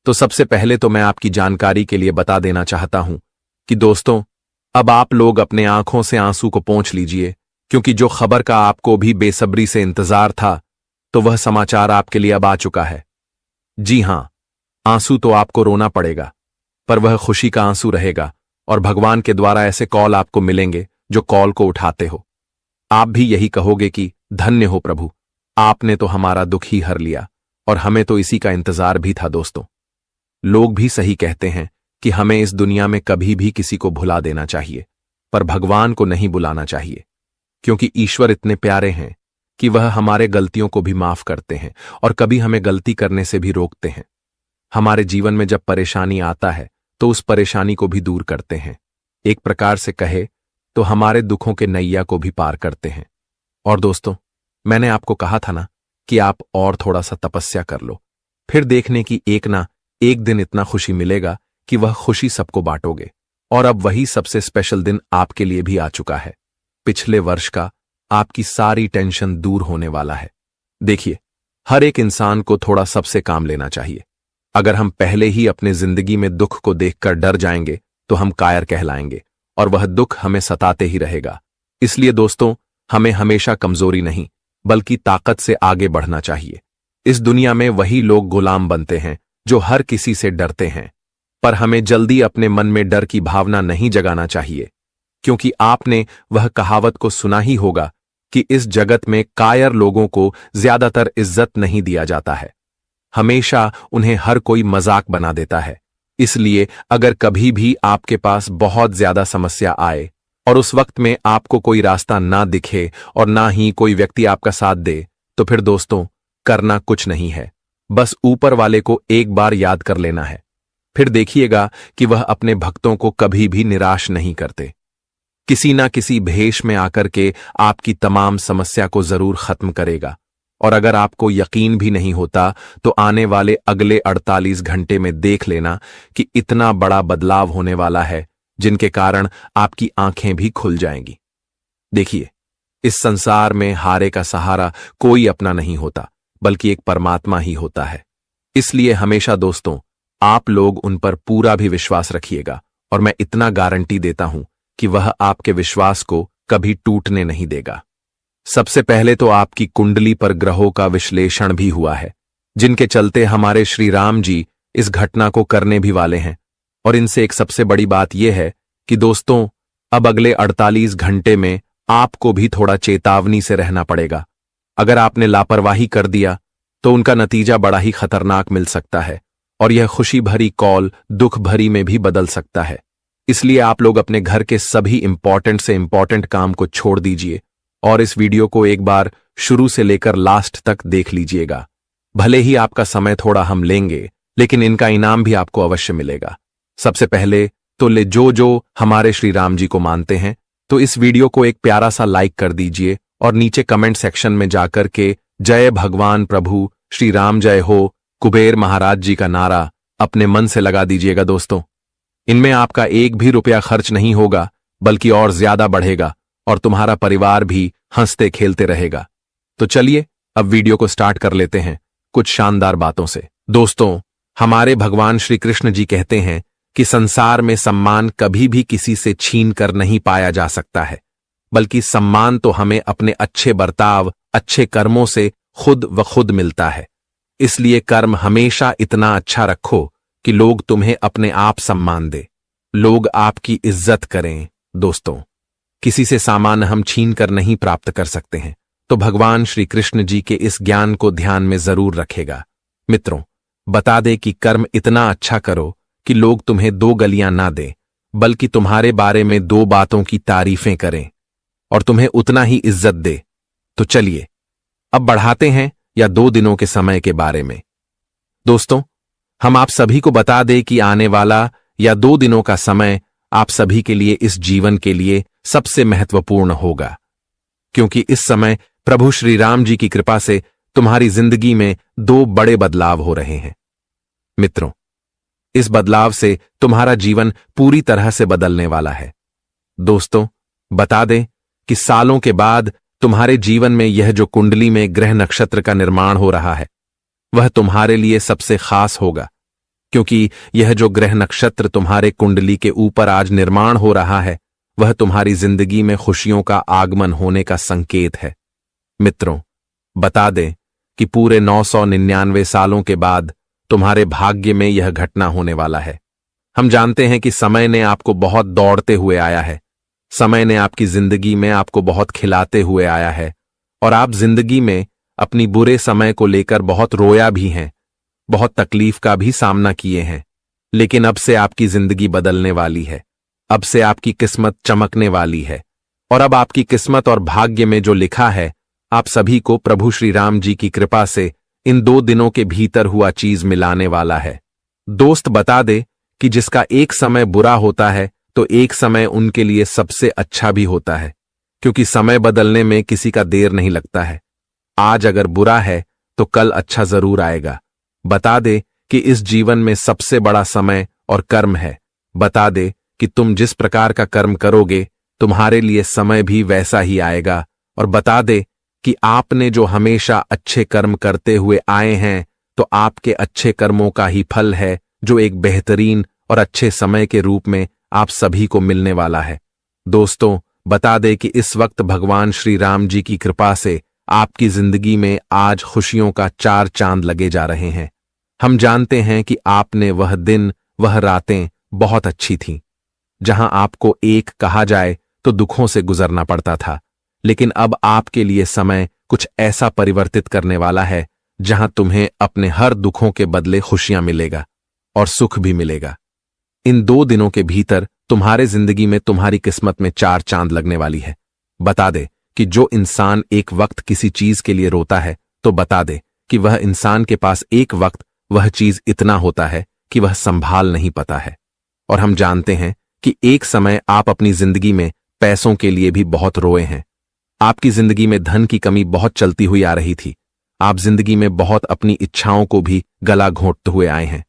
तो सबसे पहले तो मैं आपकी जानकारी के लिए बता देना चाहता हूं कि दोस्तों, अब आप लोग अपने आंखों से आंसू को पोंछ लीजिए, क्योंकि जो खबर का आपको भी बेसब्री से इंतजार था, तो वह समाचार आपके लिए अब आ चुका है। जी हां, आंसू तो आपको रोना पड़ेगा, पर वह खुशी का आंसू रहेगा और भगवान के द्वारा ऐसे कॉल आपको मिलेंगे जो कॉल को उठाते हो। आप भी यही कहोगे कि धन्य हो प्रभु, आपने तो हमारा दुख ही हर लिया, और हमें तो इसी का इंतजार भी था। दोस्तों, लोग भी सही कहते हैं कि हमें इस दुनिया में कभी भी किसी को भुला देना चाहिए, पर भगवान को नहीं बुलाना चाहिए, क्योंकि ईश्वर इतने प्यारे हैं कि वह हमारे गलतियों को भी माफ करते हैं और कभी हमें गलती करने से भी रोकते हैं। हमारे जीवन में जब परेशानी आता है तो उस परेशानी को भी दूर करते हैं। एक प्रकार से कहे तो हमारे दुखों के नैया को भी पार करते हैं। और दोस्तों, मैंने आपको कहा था ना कि आप और थोड़ा सा तपस्या कर लो, फिर देखने की एक ना एक दिन इतना खुशी मिलेगा कि वह खुशी सबको बांटोगे। और अब वही सबसे स्पेशल दिन आपके लिए भी आ चुका है। पिछले वर्ष का आपकी सारी टेंशन दूर होने वाला है। देखिए, हर एक इंसान को थोड़ा सबसे काम लेना चाहिए। अगर हम पहले ही अपने जिंदगी में दुख को देखकर डर जाएंगे तो हम कायर कहलाएंगे और वह दुख हमें सताते ही रहेगा। इसलिए दोस्तों, हमें हमेशा कमजोरी नहीं बल्कि ताकत से आगे बढ़ना चाहिए। इस दुनिया में वही लोग गुलाम बनते हैं जो हर किसी से डरते हैं, पर हमें जल्दी अपने मन में डर की भावना नहीं जगाना चाहिए, क्योंकि आपने वह कहावत को सुना ही होगा कि इस जगत में कायर लोगों को ज्यादातर इज्जत नहीं दिया जाता है। हमेशा उन्हें हर कोई मजाक बना देता है। इसलिए अगर कभी भी आपके पास बहुत ज्यादा समस्या आए और उस वक्त में आपको कोई रास्ता ना दिखे और ना ही कोई व्यक्ति आपका साथ दे, तो फिर दोस्तों, करना कुछ नहीं है, बस ऊपर वाले को एक बार याद कर लेना है। फिर देखिएगा कि वह अपने भक्तों को कभी भी निराश नहीं करते। किसी ना किसी भेष में आकर के आपकी तमाम समस्या को जरूर खत्म करेगा। और अगर आपको यकीन भी नहीं होता तो आने वाले अगले 48 घंटे में देख लेना कि इतना बड़ा बदलाव होने वाला है, जिनके कारण आपकी आंखें भी खुल जाएंगी। देखिए, इस संसार में हारे का सहारा कोई अपना नहीं होता, बल्कि एक परमात्मा ही होता है। इसलिए हमेशा दोस्तों, आप लोग उन पर पूरा भी विश्वास रखिएगा, और मैं इतना गारंटी देता हूं कि वह आपके विश्वास को कभी टूटने नहीं देगा। सबसे पहले तो आपकी कुंडली पर ग्रहों का विश्लेषण भी हुआ है, जिनके चलते हमारे श्री राम जी इस घटना को करने भी वाले हैं। और इनसे एक सबसे बड़ी बात यह है कि दोस्तों, अब अगले 48 घंटे में आपको भी थोड़ा चेतावनी से रहना पड़ेगा। अगर आपने लापरवाही कर दिया तो उनका नतीजा बड़ा ही खतरनाक मिल सकता है, और यह खुशी भरी कॉल दुख भरी में भी बदल सकता है। इसलिए आप लोग अपने घर के सभी इंपॉर्टेंट से इंपॉर्टेंट काम को छोड़ दीजिए और इस वीडियो को एक बार शुरू से लेकर लास्ट तक देख लीजिएगा। भले ही आपका समय थोड़ा हम लेंगे, लेकिन इनका इनाम भी आपको अवश्य मिलेगा। सबसे पहले तो जो हमारे श्री राम जी को मानते हैं, तो इस वीडियो को एक प्यारा सा लाइक कर दीजिए और नीचे कमेंट सेक्शन में जाकर के जय भगवान प्रभु श्री राम जय हो कुबेर महाराज जी का नारा अपने मन से लगा दीजिएगा। दोस्तों, इनमें आपका एक भी रुपया खर्च नहीं होगा, बल्कि और ज्यादा बढ़ेगा और तुम्हारा परिवार भी हंसते खेलते रहेगा। तो चलिए अब वीडियो को स्टार्ट कर लेते हैं कुछ शानदार बातों से। दोस्तों, हमारे भगवान श्री कृष्ण जी कहते हैं कि संसार में सम्मान कभी भी किसी से छीन कर नहीं पाया जा सकता है, बल्कि सम्मान तो हमें अपने अच्छे बर्ताव, अच्छे कर्मों से खुद व खुद मिलता है। इसलिए कर्म हमेशा इतना अच्छा रखो कि लोग तुम्हें अपने आप सम्मान दे, लोग आपकी इज्जत करें। दोस्तों, किसी से सामान हम छीन कर नहीं प्राप्त कर सकते हैं, तो भगवान श्री कृष्ण जी के इस ज्ञान को ध्यान में जरूर रखेगा। मित्रों, बता दे कि कर्म इतना अच्छा करो कि लोग तुम्हें 2 गलियां ना दें, बल्कि तुम्हारे बारे में 2 बातों की तारीफें करें और तुम्हें उतना ही इज्जत दे। तो चलिए अब बढ़ाते हैं या 2 दिनों के समय के बारे में। दोस्तों, हम आप सभी को बता दें कि आने वाला या 2 दिनों का समय आप सभी के लिए इस जीवन के लिए सबसे महत्वपूर्ण होगा, क्योंकि इस समय प्रभु श्री राम जी की कृपा से तुम्हारी जिंदगी में दो बड़े बदलाव हो रहे हैं। मित्रों, इस बदलाव से तुम्हारा जीवन पूरी तरह से बदलने वाला है। दोस्तों, बता दें कि सालों के बाद तुम्हारे जीवन में यह जो कुंडली में ग्रह नक्षत्र का निर्माण हो रहा है, वह तुम्हारे लिए सबसे खास होगा, क्योंकि यह जो ग्रह नक्षत्र तुम्हारे कुंडली के ऊपर आज निर्माण हो रहा है, वह तुम्हारी जिंदगी में खुशियों का आगमन होने का संकेत है। मित्रों, बता दें कि पूरे 999 सालों के बाद तुम्हारे भाग्य में यह घटना होने वाला है। हम जानते हैं कि समय ने आपको बहुत दौड़ते हुए आया है, समय ने आपकी जिंदगी में आपको बहुत खिलाते हुए आया है, और आप जिंदगी में अपनी बुरे समय को लेकर बहुत रोया भी हैं, बहुत तकलीफ का भी सामना किए हैं। लेकिन अब से आपकी जिंदगी बदलने वाली है, अब से आपकी किस्मत चमकने वाली है, और अब आपकी किस्मत और भाग्य में जो लिखा है, आप सभी को प्रभु श्री राम जी की कृपा से इन 2 दिनों के भीतर हुआ चीज मिलाने वाला है। दोस्त, बता दे कि जिसका एक समय बुरा होता है तो एक समय उनके लिए सबसे अच्छा भी होता है, क्योंकि समय बदलने में किसी का देर नहीं लगता है। आज अगर बुरा है तो कल अच्छा जरूर आएगा। बता दे कि इस जीवन में सबसे बड़ा समय और कर्म है। बता दे कि तुम जिस प्रकार का कर्म करोगे, तुम्हारे लिए समय भी वैसा ही आएगा। और बता दे कि आपने जो हमेशा अच्छे कर्म करते हुए आए हैं, तो आपके अच्छे कर्मों का ही फल है, जो एक बेहतरीन और अच्छे समय के रूप में आप सभी को मिलने वाला है। दोस्तों, बता दे कि इस वक्त भगवान श्री राम जी की कृपा से आपकी जिंदगी में आज खुशियों का 4 चांद लगे जा रहे हैं। हम जानते हैं कि आपने वह दिन, वह रातें बहुत अच्छी थीं, जहां आपको एक कहा जाए तो दुखों से गुजरना पड़ता था। लेकिन अब आपके लिए समय कुछ ऐसा परिवर्तित करने वाला है, जहां तुम्हें अपने हर दुखों के बदले खुशियां मिलेगा और सुख भी मिलेगा। इन 2 दिनों के भीतर तुम्हारे जिंदगी में तुम्हारी किस्मत में 4 चांद लगने वाली है। बता दे कि जो इंसान एक वक्त किसी चीज के लिए रोता है, तो बता दे कि वह इंसान के पास एक वक्त वह चीज इतना होता है कि वह संभाल नहीं पाता है। और हम जानते हैं कि एक समय आप अपनी जिंदगी में पैसों के लिए भी बहुत रोए हैं। आपकी जिंदगी में धन की कमी बहुत चलती हुई आ रही थी। आप जिंदगी में बहुत अपनी इच्छाओं को भी गला घोंटते हुए आए हैं।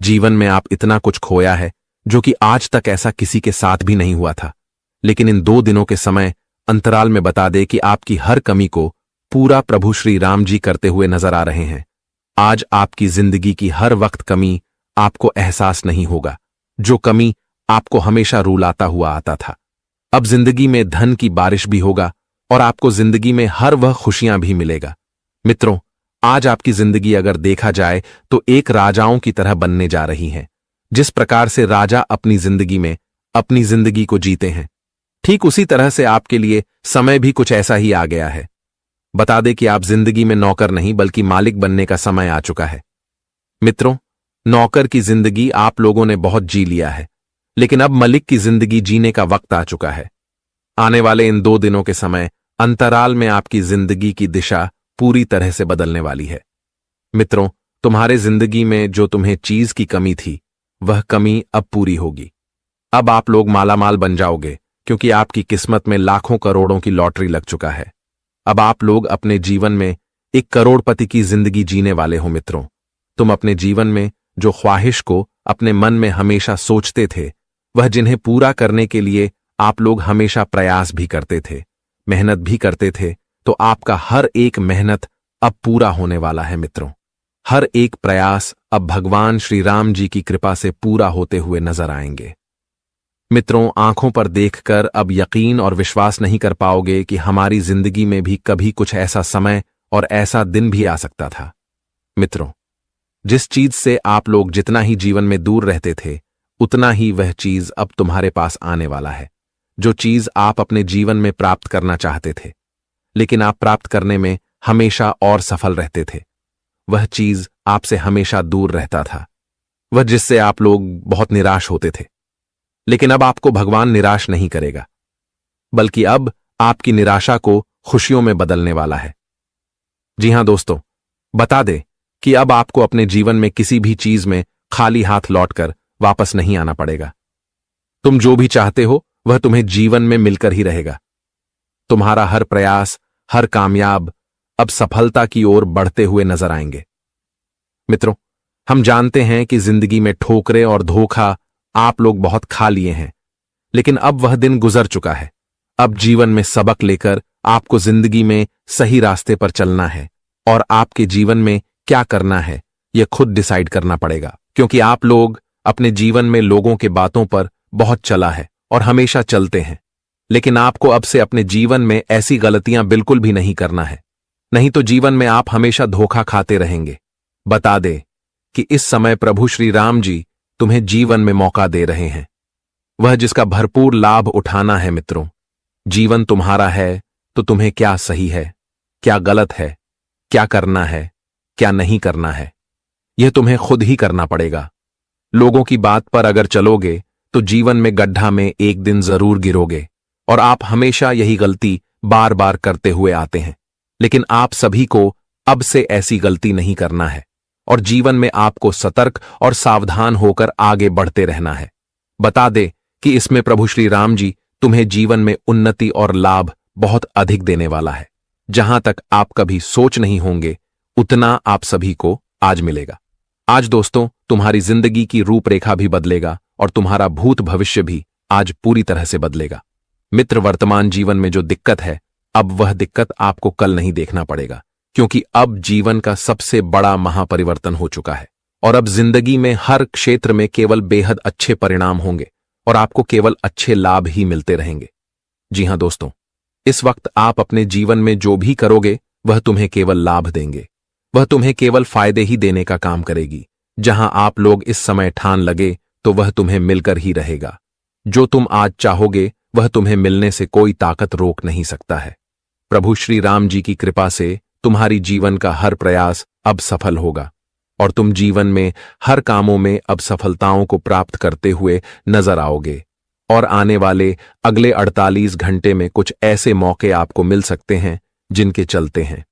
जीवन में आप इतना कुछ खोया है, जो कि आज तक ऐसा किसी के साथ भी नहीं हुआ था। लेकिन इन 2 दिनों के समय अंतराल में बता दे कि आपकी हर कमी को पूरा प्रभु श्री राम जी करते हुए नजर आ रहे हैं। आज आपकी जिंदगी की हर वक्त कमी आपको एहसास नहीं होगा, जो कमी आपको हमेशा रुलाता हुआ आता था। अब जिंदगी में धन की बारिश भी होगा और आपको जिंदगी में हर वह खुशियां भी मिलेगा। मित्रों, आज आपकी जिंदगी अगर देखा जाए तो एक राजाओं की तरह बनने जा रही है। जिस प्रकार से राजा अपनी जिंदगी में अपनी जिंदगी को जीते हैं, ठीक उसी तरह से आपके लिए समय भी कुछ ऐसा ही आ गया है। बता दे कि आप जिंदगी में नौकर नहीं बल्कि मालिक बनने का समय आ चुका है। मित्रों, नौकर की जिंदगी आप लोगों ने बहुत जी लिया है, लेकिन अब मलिक की जिंदगी जीने का वक्त आ चुका है। आने वाले इन 2 दिनों के समय अंतराल में आपकी जिंदगी की दिशा पूरी तरह से बदलने वाली है। मित्रों, तुम्हारे जिंदगी में जो तुम्हें चीज की कमी थी, वह कमी अब पूरी होगी। अब आप लोग मालामाल बन जाओगे, क्योंकि आपकी किस्मत में लाखों करोड़ों की लॉटरी लग चुका है। अब आप लोग अपने जीवन में एक करोड़पति की जिंदगी जीने वाले हो। मित्रों, तुम अपने जीवन में जो ख्वाहिश को अपने मन में हमेशा सोचते थे, वह जिन्हें पूरा करने के लिए आप लोग हमेशा प्रयास भी करते थे, मेहनत भी करते थे, तो आपका हर एक मेहनत अब पूरा होने वाला है। मित्रों, हर एक प्रयास अब भगवान श्री राम जी की कृपा से पूरा होते हुए नजर आएंगे। मित्रों, आंखों पर देखकर अब यकीन और विश्वास नहीं कर पाओगे कि हमारी जिंदगी में भी कभी कुछ ऐसा समय और ऐसा दिन भी आ सकता था। मित्रों, जिस चीज से आप लोग जितना ही जीवन में दूर रहते थे, उतना ही वह चीज अब तुम्हारे पास आने वाला है। जो चीज आप अपने जीवन में प्राप्त करना चाहते थे, लेकिन आप प्राप्त करने में हमेशा और सफल रहते थे, वह चीज आपसे हमेशा दूर रहता था। वह जिससे आप लोग बहुत निराश होते थे। लेकिन अब आपको भगवान निराश नहीं करेगा, बल्कि अब आपकी निराशा को खुशियों में बदलने वाला है। जी हां दोस्तों, बता दे कि अब आपको अपने जीवन में किसी भी चीज में खाली हाथ लौटकर वापस नहीं आना पड़ेगा। तुम जो भी चाहते हो वह तुम्हें जीवन में मिलकर ही रहेगा। तुम्हारा हर प्रयास, हर कामयाब अब सफलता की ओर बढ़ते हुए नजर आएंगे। मित्रों, हम जानते हैं कि जिंदगी में ठोकरें और धोखा आप लोग बहुत खा लिए हैं, लेकिन अब वह दिन गुजर चुका है। अब जीवन में सबक लेकर आपको जिंदगी में सही रास्ते पर चलना है, और आपके जीवन में क्या करना है यह खुद डिसाइड करना पड़ेगा, क्योंकि आप लोग अपने जीवन में लोगों के बातों पर बहुत चला है और हमेशा चलते हैं। लेकिन आपको अब से अपने जीवन में ऐसी गलतियां बिल्कुल भी नहीं करना है, नहीं तो जीवन में आप हमेशा धोखा खाते रहेंगे। बता दे कि इस समय प्रभु श्री राम जी तुम्हें जीवन में मौका दे रहे हैं, वह जिसका भरपूर लाभ उठाना है। मित्रों, जीवन तुम्हारा है तो तुम्हें क्या सही है, क्या गलत है, क्या करना है, क्या नहीं करना है, यह तुम्हें खुद ही करना पड़ेगा। लोगों की बात पर अगर चलोगे तो जीवन में गड्ढा में एक दिन जरूर गिरोगे, और आप हमेशा यही गलती बार बार करते हुए आते हैं। लेकिन आप सभी को अब से ऐसी गलती नहीं करना है, और जीवन में आपको सतर्क और सावधान होकर आगे बढ़ते रहना है। बता दे कि इसमें प्रभु श्री राम जी तुम्हें जीवन में उन्नति और लाभ बहुत अधिक देने वाला है। जहां तक आप कभी सोच नहीं होंगे उतना आप सभी को आज मिलेगा। आज दोस्तों, तुम्हारी जिंदगी की रूपरेखा भी बदलेगा और तुम्हारा भूत भविष्य भी आज पूरी तरह से बदलेगा। मित्र, वर्तमान जीवन में जो दिक्कत है, अब वह दिक्कत आपको कल नहीं देखना पड़ेगा, क्योंकि अब जीवन का सबसे बड़ा महापरिवर्तन हो चुका है, और अब जिंदगी में हर क्षेत्र में केवल बेहद अच्छे परिणाम होंगे और आपको केवल अच्छे लाभ ही मिलते रहेंगे। जी हां दोस्तों, इस वक्त आप अपने जीवन में जो भी करोगे वह तुम्हें केवल लाभ देंगे, वह तुम्हें केवल फायदे ही देने का काम करेगी। जहां आप लोग इस समय ठान लगे तो वह तुम्हें मिलकर ही रहेगा। जो तुम आज चाहोगे वह तुम्हें मिलने से कोई ताकत रोक नहीं सकता है। प्रभु श्री राम जी की कृपा से तुम्हारी जीवन का हर प्रयास अब सफल होगा, और तुम जीवन में हर कामों में अब सफलताओं को प्राप्त करते हुए नजर आओगे। और आने वाले अगले 48 घंटे में कुछ ऐसे मौके आपको मिल सकते हैं जिनके चलते हैं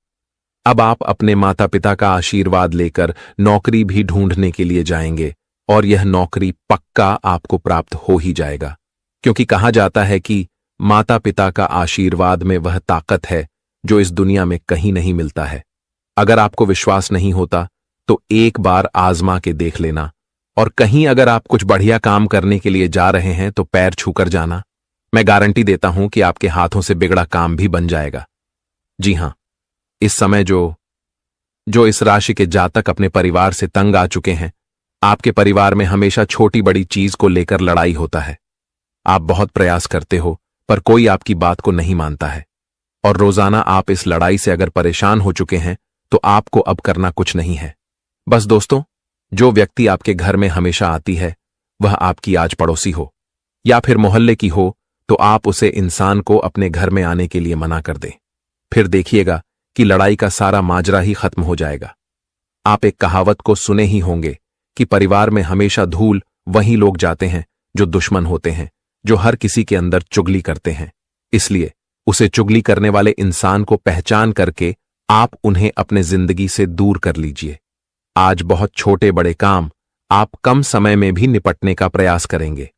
अब आप अपने माता पिता का आशीर्वाद लेकर नौकरी भी ढूंढने के लिए जाएंगे, और यह नौकरी पक्का आपको प्राप्त हो ही जाएगा, क्योंकि कहा जाता है कि माता पिता का आशीर्वाद में वह ताकत है जो इस दुनिया में कहीं नहीं मिलता है। अगर आपको विश्वास नहीं होता तो एक बार आजमा के देख लेना, और कहीं अगर आप कुछ बढ़िया काम करने के लिए जा रहे हैं तो पैर छूकर जाना। मैं गारंटी देता हूं कि आपके हाथों से बिगड़ा काम भी बन जाएगा। जी हां, इस समय जो इस राशि के जातक अपने परिवार से तंग आ चुके हैं, आपके परिवार में हमेशा छोटी बड़ी चीज को लेकर लड़ाई होता है। आप बहुत प्रयास करते हो पर कोई आपकी बात को नहीं मानता है, और रोजाना आप इस लड़ाई से अगर परेशान हो चुके हैं तो आपको अब करना कुछ नहीं है। बस दोस्तों, जो व्यक्ति आपके घर में हमेशा आती है वह आपकी आज पड़ोसी हो या फिर मोहल्ले की हो, तो आप उसे इंसान को अपने घर में आने के लिए मना कर दें। फिर देखिएगा कि लड़ाई का सारा माजरा ही खत्म हो जाएगा। आप एक कहावत को सुने ही होंगे कि परिवार में हमेशा धूल वही लोग जाते हैं जो दुश्मन होते हैं, जो हर किसी के अंदर चुगली करते हैं। इसलिए उसे चुगली करने वाले इंसान को पहचान करके आप उन्हें अपने जिंदगी से दूर कर लीजिए। आज बहुत छोटे बड़े काम आप कम समय में भी निपटने का प्रयास करेंगे,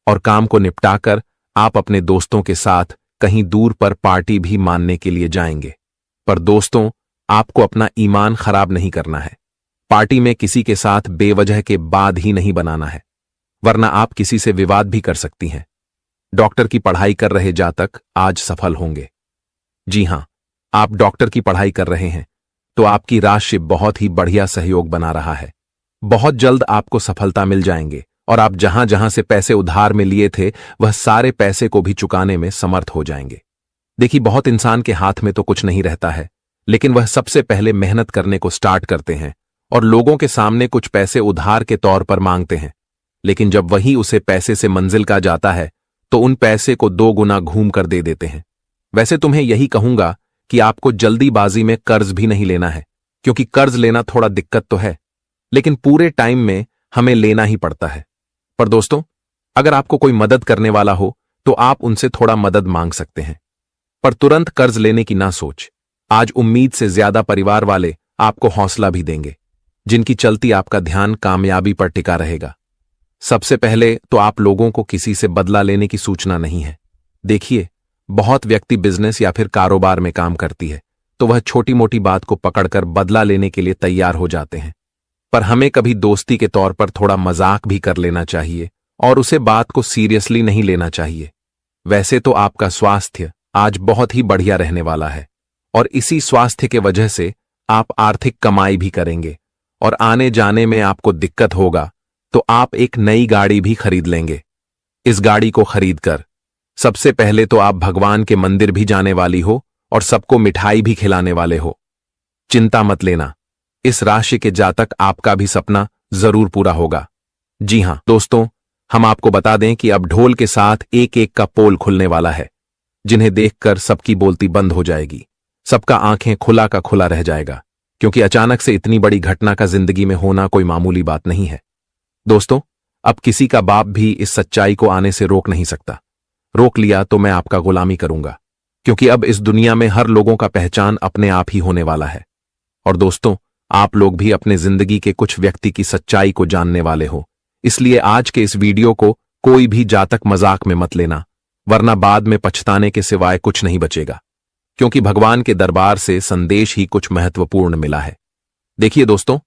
और काम को निपटाकर आप अपने दोस्तों के साथ कहीं दूर पर पार्टी भी मानने के लिए जाएंगे। पर दोस्तों, आपको अपना ईमान खराब नहीं करना है। पार्टी में किसी के साथ बेवजह के बाद ही नहीं बनाना है, वरना आप किसी से विवाद भी कर सकती हैं। डॉक्टर की पढ़ाई कर रहे जातक आज सफल होंगे। जी हां, आप डॉक्टर की पढ़ाई कर रहे हैं तो आपकी राशि बहुत ही बढ़िया सहयोग बना रहा है। बहुत जल्द आपको सफलता मिल जाएंगे, और आप जहां जहां से पैसे उधार में लिए थे वह सारे पैसे को भी चुकाने में समर्थ हो जाएंगे। देखिए, बहुत इंसान के हाथ में तो कुछ नहीं रहता है, लेकिन वह सबसे पहले मेहनत करने को स्टार्ट करते हैं और लोगों के सामने कुछ पैसे उधार के तौर पर मांगते हैं। लेकिन जब वही उसे पैसे से मंजिल का जाता है तो उन पैसे को 2 गुना घूम कर दे देते हैं। वैसे तुम्हें यही कहूंगा कि आपको जल्दीबाजी में कर्ज भी नहीं लेना है, क्योंकि कर्ज लेना थोड़ा दिक्कत तो है, लेकिन पूरे टाइम में हमें लेना ही पड़ता है। पर दोस्तों, अगर आपको कोई मदद करने वाला हो तो आप उनसे थोड़ा मदद मांग सकते हैं, पर तुरंत कर्ज लेने की ना सोच। आज उम्मीद से ज्यादा परिवार वाले आपको हौसला भी देंगे, जिनकी चलती आपका ध्यान कामयाबी पर टिका रहेगा। सबसे पहले तो आप लोगों को किसी से बदला लेने की सूचना नहीं है। देखिए, बहुत व्यक्ति बिजनेस या फिर कारोबार में काम करती है, तो वह छोटी मोटी बात को पकड़कर बदला लेने के लिए तैयार हो जाते हैं। पर हमें कभी दोस्ती के तौर पर थोड़ा मजाक भी कर लेना चाहिए और उसे बात को सीरियसली नहीं लेना चाहिए। वैसे तो आपका स्वास्थ्य आज बहुत ही बढ़िया रहने वाला है और इसी स्वास्थ्य के वजह से आप आर्थिक कमाई भी करेंगे और आने जाने में आपको दिक्कत होगा तो आप एक नई गाड़ी भी खरीद लेंगे। इस गाड़ी को खरीदकर सबसे पहले तो आप भगवान के मंदिर भी जाने वाली हो और सबको मिठाई भी खिलाने वाले हो। चिंता मत लेना, इस राशि के जातक आपका भी सपना जरूर पूरा होगा। जी हां दोस्तों, हम आपको बता दें कि अब ढोल के साथ एक एक का पोल खुलने वाला है, जिन्हें देखकर सबकी बोलती बंद हो जाएगी, सबका आंखें खुला का खुला रह जाएगा, क्योंकि अचानक से इतनी बड़ी घटना का जिंदगी में होना कोई मामूली बात नहीं है। दोस्तों, अब किसी का बाप भी इस सच्चाई को आने से रोक नहीं सकता। रोक लिया तो मैं आपका गुलामी करूंगा, क्योंकि अब इस दुनिया में हर लोगों का पहचान अपने आप ही होने वाला है। और दोस्तों, आप लोग भी अपने जिंदगी के कुछ व्यक्ति की सच्चाई को जानने वाले हो, इसलिए आज के इस वीडियो को कोई भी जातक मजाक में मत लेना, वरना बाद में पछताने के सिवाय कुछ नहीं बचेगा, क्योंकि भगवान के दरबार से संदेश ही कुछ महत्वपूर्ण मिला है। देखिए दोस्तों,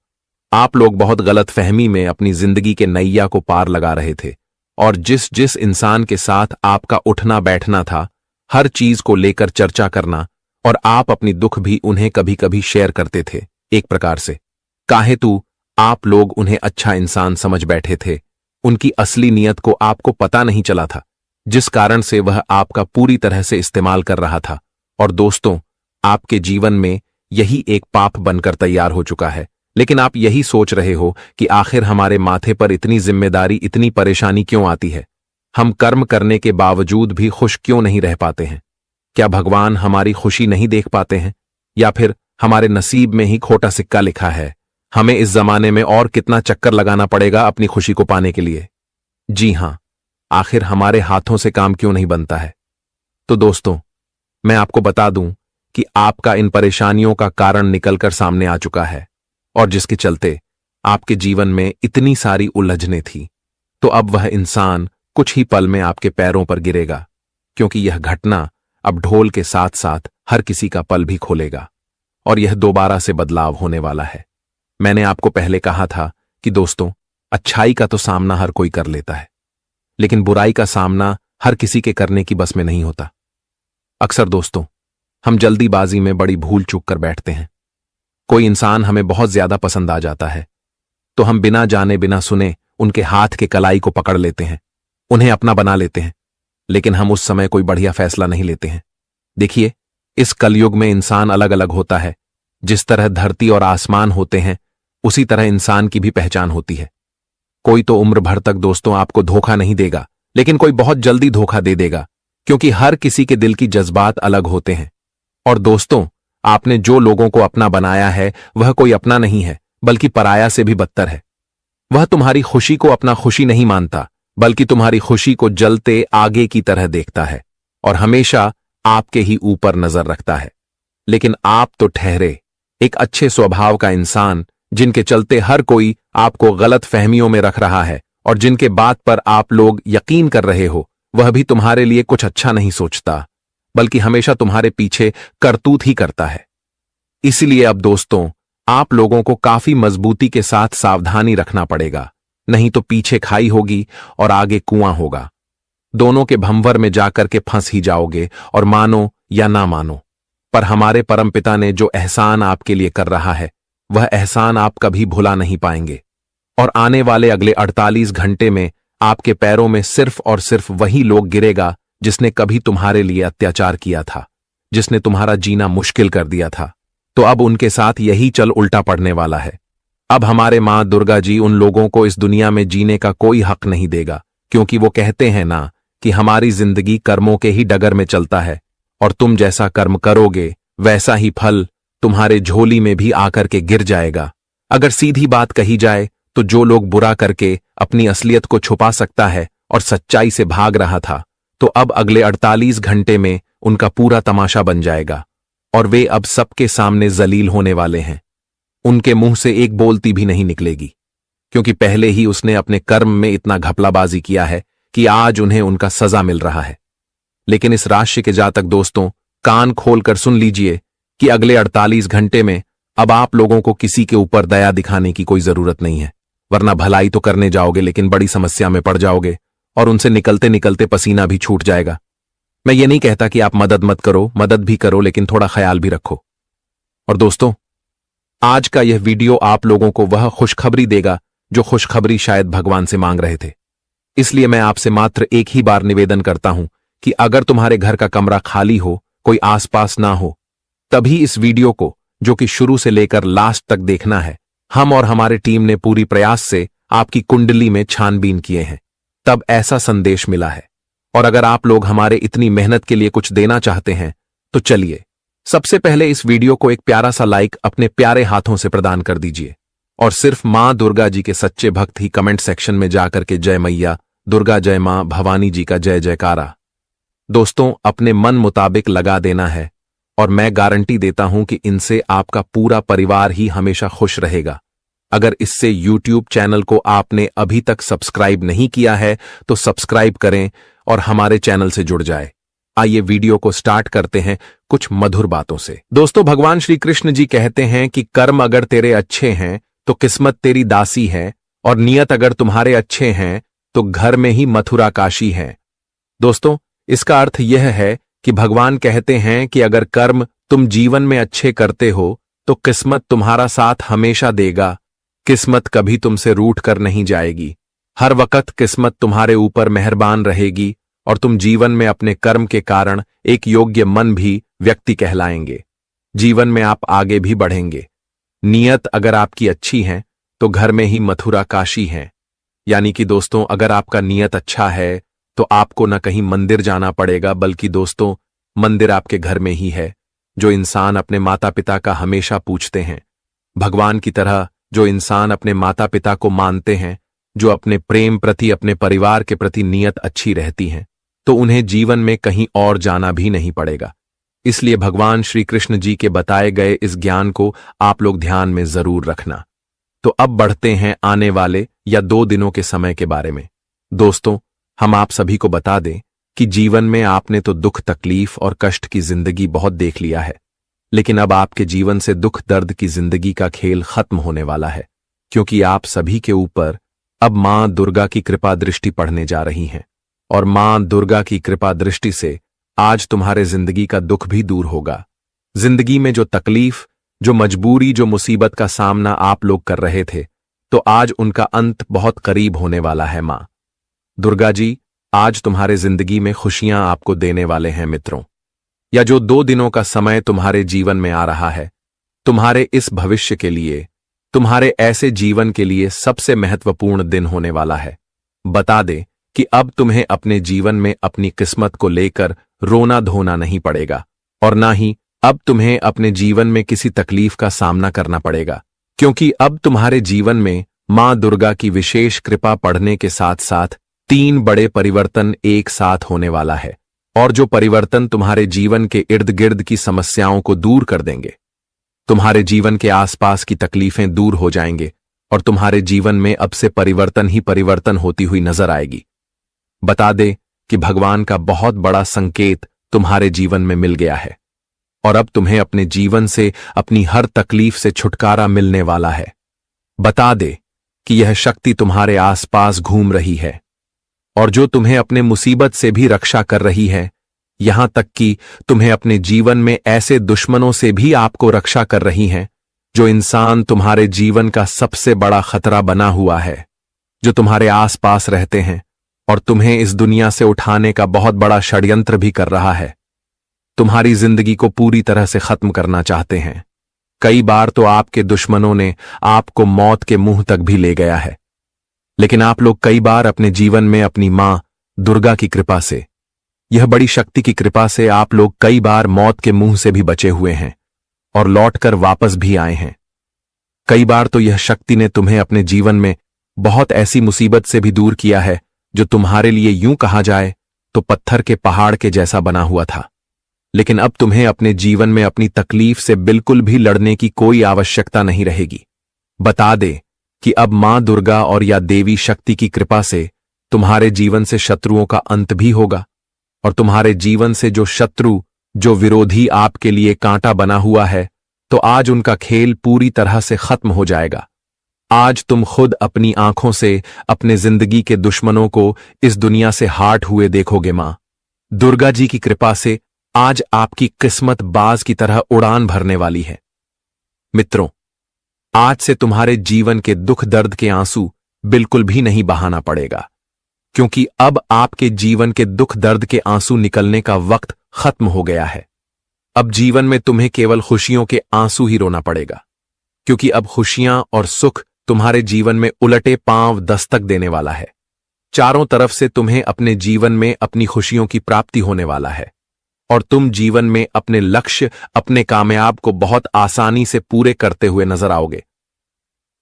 आप लोग बहुत गलत फहमी में अपनी जिंदगी के नैया को पार लगा रहे थे और जिस जिस इंसान के साथ आपका उठना बैठना था, हर चीज को लेकर चर्चा करना, और आप अपनी दुख भी उन्हें कभी कभी शेयर करते थे। एक प्रकार से काहेतु आप लोग उन्हें अच्छा इंसान समझ बैठे थे, उनकी असली नीयत को आपको पता नहीं चला था, जिस कारण से वह आपका पूरी तरह से इस्तेमाल कर रहा था। और दोस्तों, आपके जीवन में यही एक पाप बनकर तैयार हो चुका है, लेकिन आप यही सोच रहे हो कि आखिर हमारे माथे पर इतनी जिम्मेदारी, इतनी परेशानी क्यों आती है? हम कर्म करने के बावजूद भी खुश क्यों नहीं रह पाते हैं? क्या भगवान हमारी खुशी नहीं देख पाते हैं? या फिर हमारे नसीब में ही खोटा सिक्का लिखा है? हमें इस जमाने में और कितना चक्कर लगाना पड़ेगा अपनी खुशी को पाने के लिए? जी हां, आखिर हमारे हाथों से काम क्यों नहीं बनता है? तो दोस्तों, मैं आपको बता दूं कि आपका इन परेशानियों का कारण निकलकर सामने आ चुका है, और जिसके चलते आपके जीवन में इतनी सारी उलझनें थी, तो अब वह इंसान कुछ ही पल में आपके पैरों पर गिरेगा, क्योंकि यह घटना अब ढोल के साथ साथ हर किसी का पल भी खोलेगा और यह दोबारा से बदलाव होने वाला है। मैंने आपको पहले कहा था कि दोस्तों, अच्छाई का तो सामना हर कोई कर लेता है, लेकिन बुराई का सामना हर किसी के करने की बस में नहीं होता। अक्सर दोस्तों, हम जल्दीबाजी में बड़ी भूल चूक कर बैठते हैं। कोई इंसान हमें बहुत ज्यादा पसंद आ जाता है तो हम बिना जाने बिना सुने उनके हाथ के कलाई को पकड़ लेते हैं, उन्हें अपना बना लेते हैं, लेकिन हम उस समय कोई बढ़िया फैसला नहीं लेते हैं। देखिए, इस कलयुग में इंसान अलग अलग होता है। जिस तरह धरती और आसमान होते हैं, उसी तरह इंसान की भी पहचान होती है। कोई तो उम्र भर तक दोस्तों आपको धोखा नहीं देगा, लेकिन कोई बहुत जल्दी धोखा दे देगा, क्योंकि हर किसी के दिल की जज्बात अलग होते हैं। और दोस्तों, आपने जो लोगों को अपना बनाया है, वह कोई अपना नहीं है, बल्कि पराया से भी बदतर है। वह तुम्हारी खुशी को अपना खुशी नहीं मानता, बल्कि तुम्हारी खुशी को जलते आगे की तरह देखता है और हमेशा आपके ही ऊपर नजर रखता है। लेकिन आप तो ठहरे एक अच्छे स्वभाव का इंसान, जिनके चलते हर कोई आपको गलत फहमियों में रख रहा है, और जिनके बात पर आप लोग यकीन कर रहे हो, वह भी तुम्हारे लिए कुछ अच्छा नहीं सोचता, बल्कि हमेशा तुम्हारे पीछे करतूत ही करता है। इसलिए अब दोस्तों, आप लोगों को काफी मजबूती के साथ सावधानी रखना पड़ेगा, नहीं तो पीछे खाई होगी और आगे कुआं होगा। दोनों के भंवर में जाकर के फंस ही जाओगे, और मानो या ना मानो, पर हमारे परमपिता ने जो एहसान आपके लिए कर रहा है, वह एहसान आप कभी भुला नहीं पाएंगे। और आने वाले अगले 48 घंटे में आपके पैरों में सिर्फ और सिर्फ वही लोग गिरेगा जिसने कभी तुम्हारे लिए अत्याचार किया था, जिसने तुम्हारा जीना मुश्किल कर दिया था। तो अब उनके साथ यही चल उल्टा पड़ने वाला है। अब हमारे मां दुर्गा जी उन लोगों को इस दुनिया में जीने का कोई हक नहीं देगा, क्योंकि वो कहते हैं ना कि हमारी जिंदगी कर्मों के ही डगर में चलता है, और तुम जैसा कर्म करोगे वैसा ही फल तुम्हारे झोली में भी आकर के गिर जाएगा। अगर सीधी बात कही जाए तो जो लोग बुरा करके अपनी असलियत को छुपा सकता है और सच्चाई से भाग रहा था, तो अब अगले 48 घंटे में उनका पूरा तमाशा बन जाएगा, और वे अब सबके सामने जलील होने वाले हैं। उनके मुंह से एक बोलती भी नहीं निकलेगी, क्योंकि पहले ही उसने अपने कर्म में इतना घपलाबाजी किया है कि आज उन्हें उनका सजा मिल रहा है। लेकिन इस राशि के जातक दोस्तों, कान खोलकर सुन लीजिए कि अगले 48 घंटे में अब आप लोगों को किसी के ऊपर दया दिखाने की कोई जरूरत नहीं है, वरना भलाई तो करने जाओगे लेकिन बड़ी समस्या में पड़ जाओगे और उनसे निकलते निकलते पसीना भी छूट जाएगा। मैं ये नहीं कहता कि आप मदद मत करो, मदद भी करो, लेकिन थोड़ा ख्याल भी रखो। और दोस्तों, आज का यह वीडियो आप लोगों को वह खुशखबरी देगा जो खुशखबरी शायद भगवान से मांग रहे थे। इसलिए मैं आपसे मात्र एक ही बार निवेदन करता हूं कि अगर तुम्हारे घर का कमरा खाली हो, कोई आसपास ना हो, तभी इस वीडियो को, जो कि शुरू से लेकर लास्ट तक देखना है। हम और हमारे टीम ने पूरी प्रयास से आपकी कुंडली में छानबीन किए हैं, तब ऐसा संदेश मिला है। और अगर आप लोग हमारे इतनी मेहनत के लिए कुछ देना चाहते हैं तो चलिए सबसे पहले इस वीडियो को एक प्यारा सा लाइक अपने प्यारे हाथों से प्रदान कर दीजिए और सिर्फ मां दुर्गा जी के सच्चे भक्त ही कमेंट सेक्शन में जाकर के जय मैया दुर्गा, जय मां भवानी जी का जय जयकारा दोस्तों अपने मन मुताबिक लगा देना है। और मैं गारंटी देता हूं कि इनसे आपका पूरा परिवार ही हमेशा खुश रहेगा। अगर इससे YouTube चैनल को आपने अभी तक सब्सक्राइब नहीं किया है तो सब्सक्राइब करें और हमारे चैनल से जुड़ जाए। आइए वीडियो को स्टार्ट करते हैं कुछ मधुर बातों से। दोस्तों, भगवान श्री कृष्ण जी कहते हैं कि कर्म अगर तेरे अच्छे हैं तो किस्मत तेरी दासी है, और नियत अगर तुम्हारे अच्छे हैं तो घर में ही मथुरा काशी है। दोस्तों, इसका अर्थ यह है कि भगवान कहते हैं कि अगर कर्म तुम जीवन में अच्छे करते हो तो किस्मत तुम्हारा साथ हमेशा देगा। किस्मत कभी तुमसे रूठ कर नहीं जाएगी। हर वक्त किस्मत तुम्हारे ऊपर मेहरबान रहेगी और तुम जीवन में अपने कर्म के कारण एक योग्य मन भी व्यक्ति कहलाएंगे। जीवन में आप आगे भी बढ़ेंगे। नियत अगर आपकी अच्छी है तो घर में ही मथुरा काशी है। यानी कि दोस्तों, अगर आपका नियत अच्छा है तो आपको न कहीं मंदिर जाना पड़ेगा, बल्कि दोस्तों मंदिर आपके घर में ही है। जो इंसान अपने माता पिता का हमेशा पूछते हैं, भगवान की तरह जो इंसान अपने माता पिता को मानते हैं, जो अपने प्रेम प्रति, अपने परिवार के प्रति नियत अच्छी रहती हैं, तो उन्हें जीवन में कहीं और जाना भी नहीं पड़ेगा। इसलिए भगवान श्री कृष्ण जी के बताए गए इस ज्ञान को आप लोग ध्यान में जरूर रखना। तो अब बढ़ते हैं आने वाले या 2 दिनों के समय के बारे में। दोस्तों, हम आप सभी को बता दें कि जीवन में आपने तो दुख, तकलीफ और कष्ट की जिंदगी बहुत देख लिया है, लेकिन अब आपके जीवन से दुख दर्द की जिंदगी का खेल खत्म होने वाला है, क्योंकि आप सभी के ऊपर अब मां दुर्गा की कृपा दृष्टि पड़ने जा रही हैं। और मां दुर्गा की कृपा दृष्टि से आज तुम्हारे जिंदगी का दुख भी दूर होगा। जिंदगी में जो तकलीफ, जो मजबूरी, जो मुसीबत का सामना आप लोग कर रहे थे, तो आज उनका अंत बहुत करीब होने वाला है। मां दुर्गा जी आज तुम्हारे जिंदगी में खुशियां आपको देने वाले हैं मित्रों। या जो 2 दिनों का समय तुम्हारे जीवन में आ रहा है, तुम्हारे इस भविष्य के लिए, तुम्हारे ऐसे जीवन के लिए सबसे महत्वपूर्ण दिन होने वाला है। बता दे कि अब तुम्हें अपने जीवन में अपनी किस्मत को लेकर रोना धोना नहीं पड़ेगा, और ना ही अब तुम्हें अपने जीवन में किसी तकलीफ का सामना करना पड़ेगा, क्योंकि अब तुम्हारे जीवन में मां दुर्गा की विशेष कृपा पढ़ने के साथ साथ 3 बड़े परिवर्तन एक साथ होने वाला है। और जो परिवर्तन तुम्हारे जीवन के इर्द गिर्द की समस्याओं को दूर कर देंगे। तुम्हारे जीवन के आसपास की तकलीफें दूर हो जाएंगे और तुम्हारे जीवन में अब से परिवर्तन ही परिवर्तन होती हुई नजर आएगी। बता दे कि भगवान का बहुत बड़ा संकेत तुम्हारे जीवन में मिल गया है और अब तुम्हें अपने जीवन से, अपनी हर तकलीफ से छुटकारा मिलने वाला है। बता दे कि यह शक्ति तुम्हारे आसपास घूम रही है और जो तुम्हें अपने मुसीबत से भी रक्षा कर रही है, यहां तक कि तुम्हें अपने जीवन में ऐसे दुश्मनों से भी आपको रक्षा कर रही हैं, जो इंसान तुम्हारे जीवन का सबसे बड़ा खतरा बना हुआ है, जो तुम्हारे आसपास रहते हैं और तुम्हें इस दुनिया से उठाने का बहुत बड़ा षड्यंत्र भी कर रहा है। तुम्हारी जिंदगी को पूरी तरह से खत्म करना चाहते हैं। कई बार तो आपके दुश्मनों ने आपको मौत के मुंह तक भी ले गया है, लेकिन आप लोग कई बार अपने जीवन में अपनी मां दुर्गा की कृपा से, यह बड़ी शक्ति की कृपा से आप लोग कई बार मौत के मुंह से भी बचे हुए हैं और लौटकर वापस भी आए हैं। कई बार तो यह शक्ति ने तुम्हें अपने जीवन में बहुत ऐसी मुसीबत से भी दूर किया है जो तुम्हारे लिए यूं कहा जाए तो पत्थर के पहाड़ के जैसा बना हुआ था। लेकिन अब तुम्हें अपने जीवन में अपनी तकलीफ से बिल्कुल भी लड़ने की कोई आवश्यकता नहीं रहेगी। बता दे कि अब मां दुर्गा और या देवी शक्ति की कृपा से तुम्हारे जीवन से शत्रुओं का अंत भी होगा और तुम्हारे जीवन से जो शत्रु जो विरोधी आपके लिए कांटा बना हुआ है, तो आज उनका खेल पूरी तरह से खत्म हो जाएगा। आज तुम खुद अपनी आंखों से अपने जिंदगी के दुश्मनों को इस दुनिया से हाट हुए देखोगे। मां दुर्गा जी की कृपा से आज आपकी किस्मत बाज की तरह उड़ान भरने वाली है। मित्रों, आज से तुम्हारे जीवन के दुख दर्द के आंसू बिल्कुल भी नहीं बहाना पड़ेगा, क्योंकि अब आपके जीवन के दुख दर्द के आंसू निकलने का वक्त खत्म हो गया है। अब जीवन में तुम्हें केवल खुशियों के आंसू ही रोना पड़ेगा, क्योंकि अब खुशियां और सुख तुम्हारे जीवन में उलटे पांव दस्तक देने वाला है। चारों तरफ से तुम्हें अपने जीवन में अपनी खुशियों की प्राप्ति होने वाला है और तुम जीवन में अपने लक्ष्य, अपने कामयाब को बहुत आसानी से पूरे करते हुए नजर आओगे।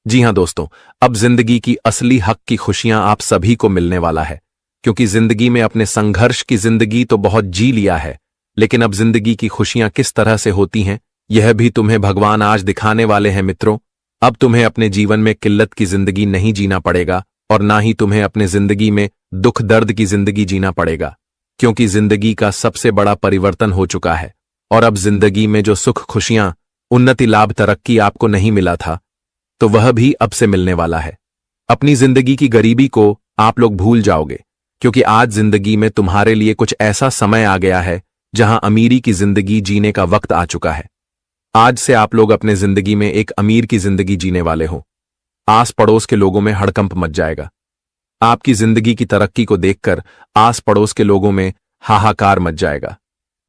जी हां दोस्तों, अब जिंदगी की असली हक की खुशियां आप सभी को मिलने वाला है, क्योंकि जिंदगी में अपने संघर्ष की जिंदगी तो बहुत जी लिया है, लेकिन अब जिंदगी की खुशियां किस तरह से होती हैं, यह भी तुम्हें भगवान आज दिखाने वाले हैं। मित्रों, अब तुम्हें अपने जीवन में किल्लत की जिंदगी नहीं जीना पड़ेगा और ना ही तुम्हें अपने जिंदगी में दुख दर्द की जिंदगी जीना पड़ेगा, क्योंकि जिंदगी का सबसे बड़ा परिवर्तन हो चुका है और अब जिंदगी में जो सुख, खुशियां, उन्नति, लाभ, तरक्की आपको नहीं मिला था, तो वह भी अब से मिलने वाला है। अपनी जिंदगी की गरीबी को आप लोग भूल जाओगे, क्योंकि आज जिंदगी में तुम्हारे लिए कुछ ऐसा समय आ गया है जहां अमीरी की जिंदगी जीने का वक्त आ चुका है। आज से आप लोग अपने जिंदगी में एक अमीर की जिंदगी जीने वाले हो। आस पड़ोस के लोगों में हड़कंप मच जाएगा। आपकी जिंदगी की तरक्की को देखकर आस पड़ोस के लोगों में हाहाकार मच जाएगा।